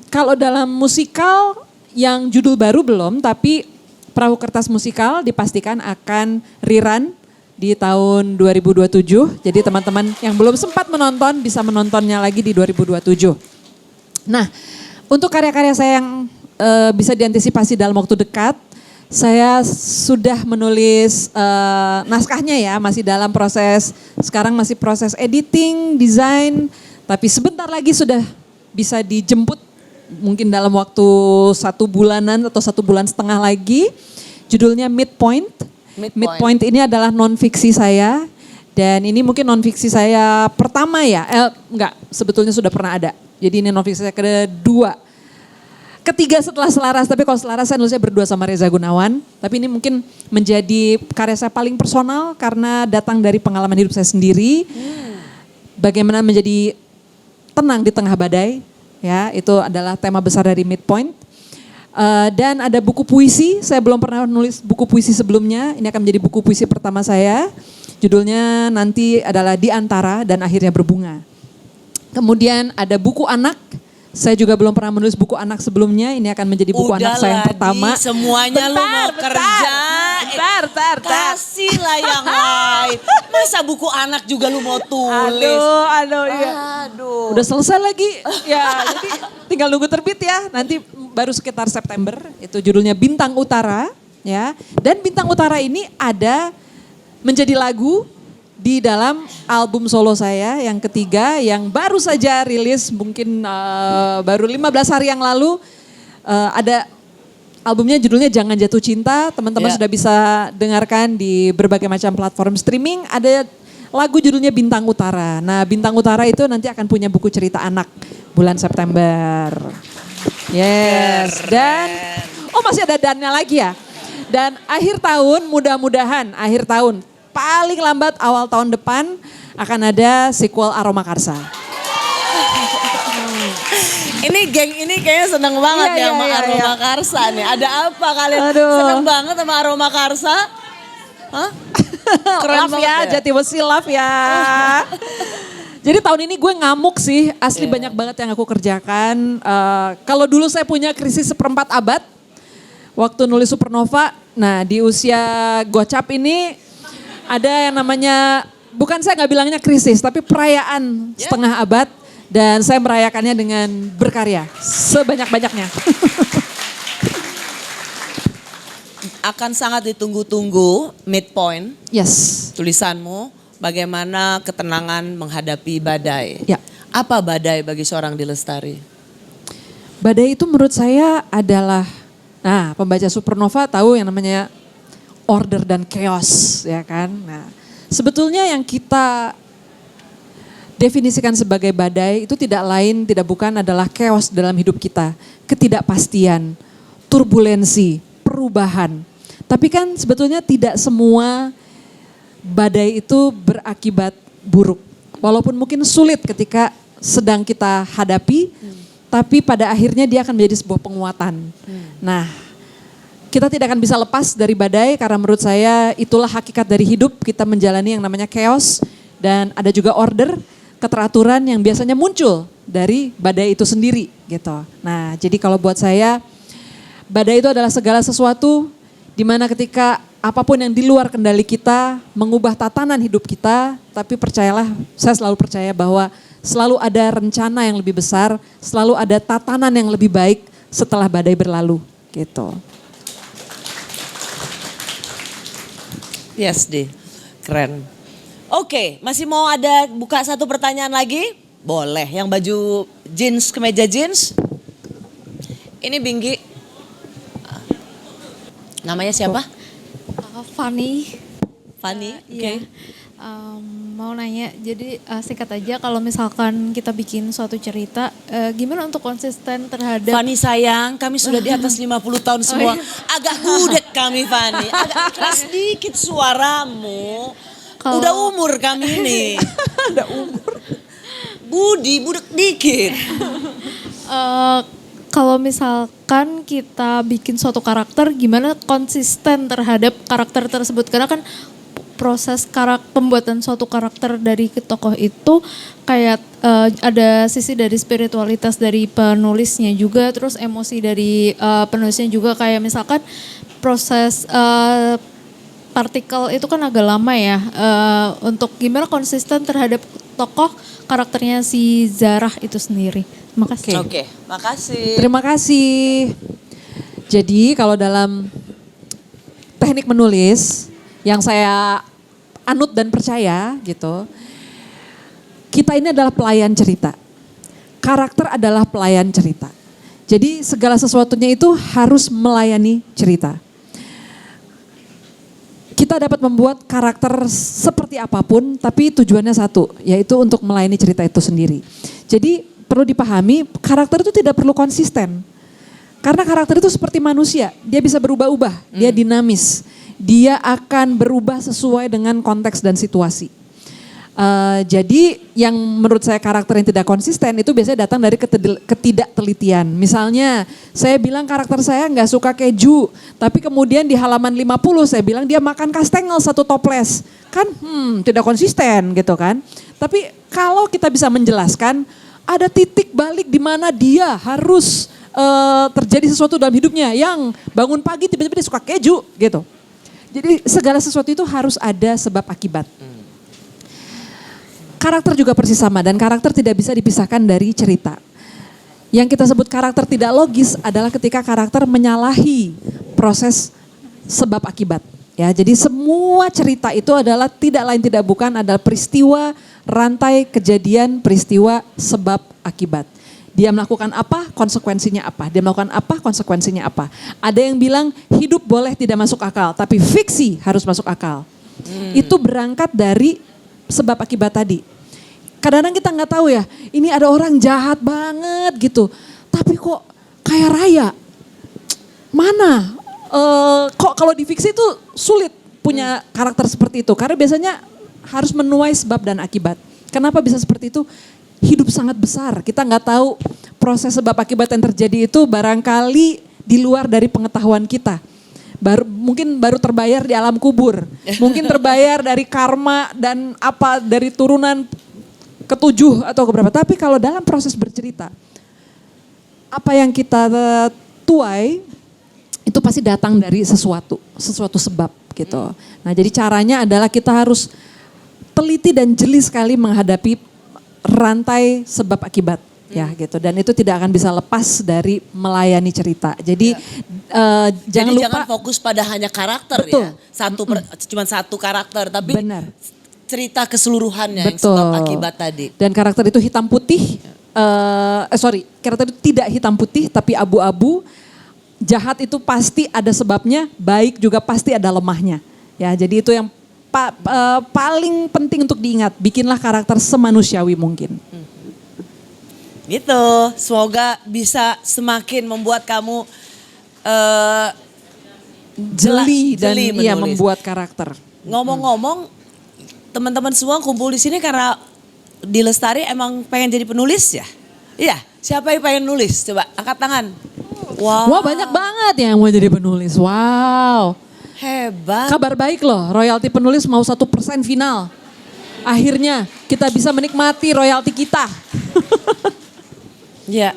kalau dalam musikal yang judul baru belum, tapi Perahu Kertas Musikal dipastikan akan rerun di tahun 2027. Jadi teman-teman yang belum sempat menonton bisa menontonnya lagi di 2027. Nah, untuk karya-karya saya yang bisa diantisipasi dalam waktu dekat, saya sudah menulis naskahnya ya, masih dalam proses, sekarang masih proses editing, desain, tapi sebentar lagi sudah bisa dijemput mungkin dalam waktu 1 bulanan atau 1 bulan setengah lagi. Judulnya Midpoint. Midpoint ini adalah non-fiksi saya dan ini mungkin non-fiksi saya pertama ya, enggak, sebetulnya sudah pernah ada. Jadi ini non-fiksi saya kedua. Ketiga setelah Selaras, tapi kalau Selaras saya nulisnya berdua sama Reza Gunawan. Tapi ini mungkin menjadi karya saya paling personal karena datang dari pengalaman hidup saya sendiri. Bagaimana menjadi tenang di tengah badai, ya itu adalah tema besar dari Midpoint. Dan ada buku puisi, saya belum pernah nulis buku puisi sebelumnya. Ini akan menjadi buku puisi pertama saya. Judulnya nanti adalah Di Antara dan Akhirnya Berbunga. Kemudian ada buku anak. Saya juga belum pernah menulis buku anak sebelumnya. Ini akan menjadi buku anak saya yang pertama. Semuanya lu mau kerja. Bentar. Kasihlah yang lain. Masa buku anak juga lu mau tulis? Aduh, iya. Aduh. Udah selesai lagi. Ya, jadi tinggal nunggu terbit ya. Nanti baru sekitar September. Itu judulnya Bintang Utara, ya. Dan Bintang Utara ini ada menjadi lagu di dalam album solo saya yang ketiga yang baru saja rilis mungkin baru 15 hari yang lalu. Ada albumnya judulnya Jangan Jatuh Cinta, teman-teman sudah bisa dengarkan di berbagai macam platform streaming. Ada lagu judulnya Bintang Utara. Nah, Bintang Utara itu nanti akan punya buku cerita anak bulan September. Yes, dan masih ada dannya lagi ya. Dan akhir tahun, mudah-mudahan akhir tahun, paling lambat awal tahun depan akan ada sequel Aroma Karsa. Ini geng ini kayaknya seneng banget ya sama Aroma Karsa nih. Ada apa kalian seneng banget sama Aroma Karsa? Hah? Keren Love ya, Jati Besi love ya. Jadi tahun ini gue ngamuk sih, asli banyak banget yang aku kerjakan. Kalau dulu saya punya krisis 1/4 abad, waktu nulis Supernova, nah di usia gocap ini ada yang namanya, bukan saya nggak bilangnya krisis, tapi perayaan setengah abad. Dan saya merayakannya dengan berkarya sebanyak-banyaknya. Akan sangat ditunggu-tunggu Midpoint. Yes. Tulisanmu, bagaimana ketenangan menghadapi badai. Ya. Apa badai bagi seorang Dilestari? Badai itu menurut saya adalah, nah pembaca Supernova tahu yang namanya order dan chaos, ya kan. Nah, sebetulnya yang kita definisikan sebagai badai itu tidak lain, tidak bukan adalah chaos dalam hidup kita. Ketidakpastian, turbulensi, perubahan. Tapi kan sebetulnya tidak semua badai itu berakibat buruk. Walaupun mungkin sulit ketika sedang kita hadapi, tapi pada akhirnya dia akan menjadi sebuah penguatan. Nah, kita tidak akan bisa lepas dari badai karena menurut saya itulah hakikat dari hidup, kita menjalani yang namanya chaos dan ada juga order, keteraturan yang biasanya muncul dari badai itu sendiri gitu. Nah, jadi kalau buat saya badai itu adalah segala sesuatu di mana ketika apapun yang di luar kendali kita mengubah tatanan hidup kita, tapi percayalah, saya selalu percaya bahwa selalu ada rencana yang lebih besar, selalu ada tatanan yang lebih baik setelah badai berlalu gitu. Yes, deh. Keren. Oke, masih mau ada buka satu pertanyaan lagi? Boleh, yang baju jeans, kemeja jeans. Ini Binggi. Namanya siapa? Fanny. Fanny, oke. Iya. Mau nanya, jadi singkat aja kalau misalkan kita bikin suatu cerita, gimana untuk konsisten terhadap... Fanny sayang, kami sudah di atas 50 tahun semua. Agak gudeg kami Fanny, agak keras dikit suaramu. Udah umur kami ini. Udah umur. Budi, budek dikit. Kalau misalkan kita bikin suatu karakter, gimana konsisten terhadap karakter tersebut? Karena kan proses pembuatan suatu karakter dari tokoh itu kayak ada sisi dari spiritualitas dari penulisnya juga, terus emosi dari penulisnya juga, kayak misalkan proses partikel itu kan agak lama ya, untuk gimana konsisten terhadap tokoh karakternya si Zarah itu sendiri. Terima kasih. Oke, makasih. Terima kasih. Jadi kalau dalam teknik menulis yang saya anut dan percaya gitu, kita ini adalah pelayan cerita. Karakter adalah pelayan cerita. Jadi segala sesuatunya itu harus melayani cerita. Kita dapat membuat karakter seperti apapun, tapi tujuannya satu, yaitu untuk melayani cerita itu sendiri. Jadi perlu dipahami, karakter itu tidak perlu konsisten. Karena karakter itu seperti manusia, dia bisa berubah-ubah, dia dinamis. Dia akan berubah sesuai dengan konteks dan situasi. Jadi yang menurut saya karakter yang tidak konsisten itu biasanya datang dari ketidaktelitian. Misalnya saya bilang karakter saya nggak suka keju, tapi kemudian di halaman 50 saya bilang dia makan kastengel 1 toples. Kan tidak konsisten gitu kan. Tapi kalau kita bisa menjelaskan ada titik balik di mana dia harus terjadi sesuatu dalam hidupnya yang bangun pagi tiba-tiba dia suka keju gitu. Jadi segala sesuatu itu harus ada sebab akibat. Karakter juga persis sama dan karakter tidak bisa dipisahkan dari cerita. Yang kita sebut karakter tidak logis adalah ketika karakter menyalahi proses sebab akibat. Ya, jadi semua cerita itu adalah tidak lain tidak bukan adalah peristiwa rantai kejadian peristiwa sebab akibat. Dia melakukan apa, konsekuensinya apa. Dia melakukan apa, konsekuensinya apa. Ada yang bilang hidup boleh tidak masuk akal, tapi fiksi harus masuk akal. Itu berangkat dari sebab akibat tadi. Kadang-kadang kita nggak tahu ya, ini ada orang jahat banget gitu. Tapi kok kaya raya? Mana? Kok kalau di fiksi itu sulit punya karakter seperti itu. Karena biasanya harus menuai sebab dan akibat. Kenapa bisa seperti itu? Hidup sangat besar. Kita nggak tahu proses sebab akibat yang terjadi itu barangkali di luar dari pengetahuan kita. Mungkin baru terbayar di alam kubur. Mungkin terbayar dari karma dan apa dari turunan ke-7 atau keberapa. Tapi kalau dalam proses bercerita, apa yang kita tuai itu pasti datang dari sesuatu sebab gitu. Nah jadi caranya adalah kita harus teliti dan jeli sekali menghadapi rantai sebab akibat. Ya gitu, dan itu tidak akan bisa lepas dari melayani cerita. Jadi jangan lupa. Jangan fokus pada hanya karakter. Betul. Ya. Cuma satu karakter, tapi benar. Cerita keseluruhannya. Betul. Yang sebab akibat tadi. Dan karakter itu hitam putih. Karakter itu tidak hitam putih tapi abu-abu. Jahat itu pasti ada sebabnya, baik juga pasti ada lemahnya. Ya, jadi itu yang paling penting untuk diingat. Bikinlah karakter semanusiawi mungkin. Gitu, semoga bisa semakin membuat kamu jeli dan iya membuat karakter. Ngomong-ngomong, teman-teman semua kumpul di sini karena di Lestari emang pengen jadi penulis ya? Iya, siapa yang pengen nulis? Coba angkat tangan. Wow. Wah banyak banget yang mau jadi penulis, wow. Hebat. Kabar baik loh, royalti penulis mau 1% final. Akhirnya kita bisa menikmati royalti kita. Ya,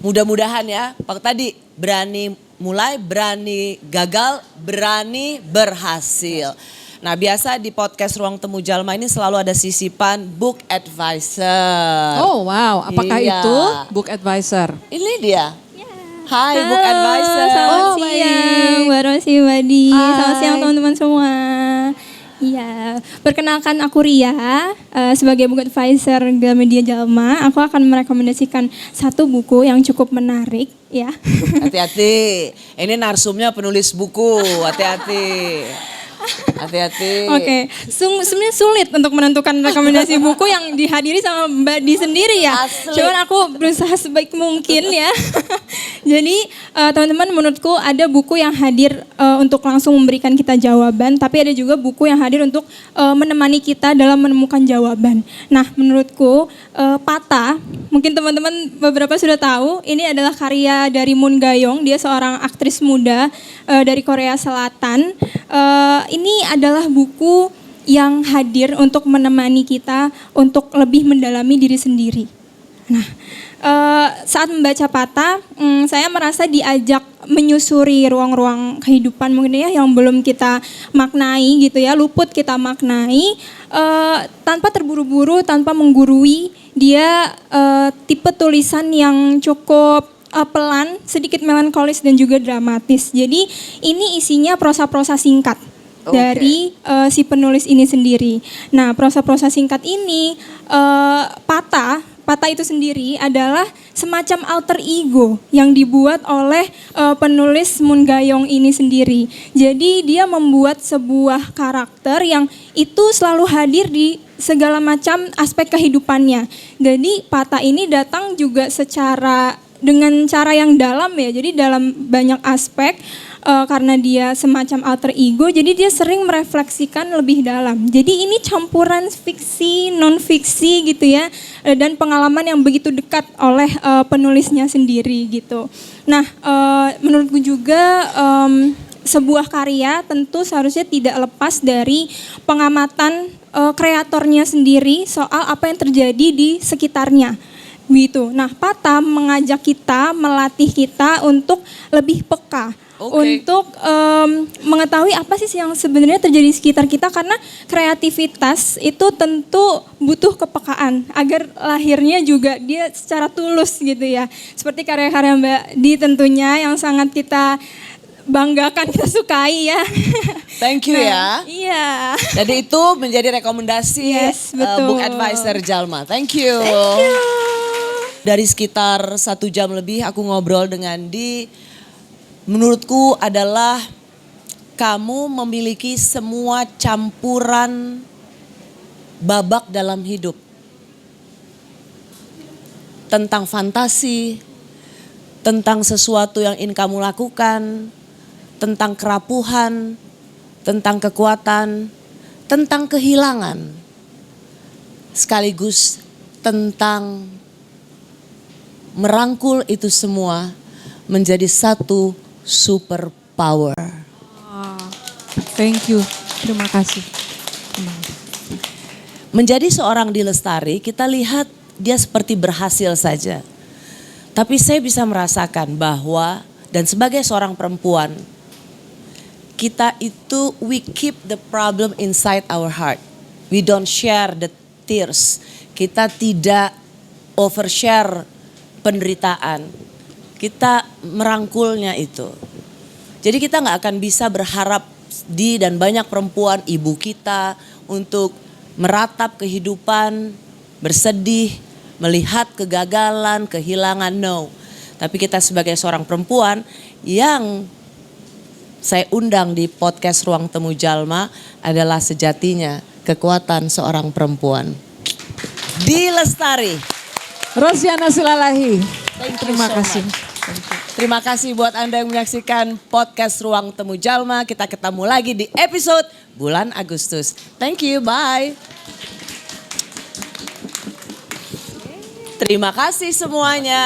mudah-mudahan ya. Pak tadi berani mulai, berani gagal, berani berhasil. Nah biasa di podcast Ruang Temu Jalma ini selalu ada sisipan book advisor. Oh wow, apakah itu book advisor? Ini dia. Hai book advisor. Selamat siang Mbak Rosi, Mbak Di. Selamat siang teman-teman semua. Iya, perkenalkan aku Ria, sebagai book advisor Gramedia Jalma, aku akan merekomendasikan satu buku yang cukup menarik ya. Hati-hati, ini narsumnya penulis buku, hati-hati. Hati-hati. Oke, sebenarnya sulit untuk menentukan rekomendasi buku yang dihadiri sama Mbak Di sendiri ya. Asli. Cuman aku berusaha sebaik mungkin ya. Jadi teman-teman, menurutku ada buku yang hadir untuk langsung memberikan kita jawaban, tapi ada juga buku yang hadir untuk menemani kita dalam menemukan jawaban. Nah, menurutku Patah, mungkin teman-teman beberapa sudah tahu, ini adalah karya dari Moon Ga-young. Dia seorang aktris muda dari Korea Selatan. Ini adalah buku yang hadir untuk menemani kita untuk lebih mendalami diri sendiri. Nah, saat membaca Patah, saya merasa diajak menyusuri ruang-ruang kehidupan mungkin ya yang belum kita maknai gitu ya, luput kita maknai tanpa terburu-buru, tanpa menggurui. Dia tipe tulisan yang cukup pelan, sedikit melankolis dan juga dramatis. Jadi ini isinya prosa-prosa singkat dari si penulis ini sendiri. Nah, prosa-prosa singkat ini Patah itu sendiri adalah semacam alter ego yang dibuat oleh penulis Moon Ga-young ini sendiri. Jadi dia membuat sebuah karakter yang itu selalu hadir di segala macam aspek kehidupannya. Jadi Patah ini datang juga dengan cara yang dalam ya. Jadi dalam banyak aspek karena dia semacam alter ego, jadi dia sering merefleksikan lebih dalam. Jadi ini campuran fiksi, non-fiksi gitu ya, dan pengalaman yang begitu dekat oleh penulisnya sendiri gitu. Nah, menurutku juga sebuah karya tentu seharusnya tidak lepas dari pengamatan kreatornya sendiri soal apa yang terjadi di sekitarnya. Gitu. Nah, Patah mengajak kita, melatih kita untuk lebih peka. Untuk mengetahui apa sih yang sebenarnya terjadi di sekitar kita, karena kreativitas itu tentu butuh kepekaan agar lahirnya juga dia secara tulus gitu ya. Seperti karya-karya Mbak Di tentunya yang sangat kita banggakan, kita sukai ya. Thank you ya. Iya. Jadi itu menjadi rekomendasi Book Advisor Jalma. Thank you. Dari sekitar 1 jam lebih aku ngobrol dengan Di. Menurutku adalah kamu memiliki semua campuran babak dalam hidup. Tentang fantasi, tentang sesuatu yang ingin kamu lakukan, tentang kerapuhan, tentang kekuatan, tentang kehilangan. Sekaligus tentang merangkul itu semua menjadi satu super power. Thank you, terima kasih. Menjadi seorang Di Lestari, kita lihat dia seperti berhasil saja. Tapi saya bisa merasakan bahwa, dan sebagai seorang perempuan, kita itu we keep the problem inside our heart. We don't share the tears. Kita tidak overshare penderitaan. Kita merangkulnya itu. Jadi kita gak akan bisa berharap Di dan banyak perempuan, ibu kita, untuk meratap kehidupan, bersedih, melihat kegagalan, kehilangan, no. Tapi kita sebagai seorang perempuan yang saya undang di podcast Ruang Temu Jalma adalah sejatinya kekuatan seorang perempuan. Di Lestari. Rosyana Silalahi. Terima kasih. Terima kasih buat Anda yang menyaksikan podcast Ruang Temu Jalma. Kita ketemu lagi di episode bulan Agustus. Thank you, bye. Terima kasih semuanya.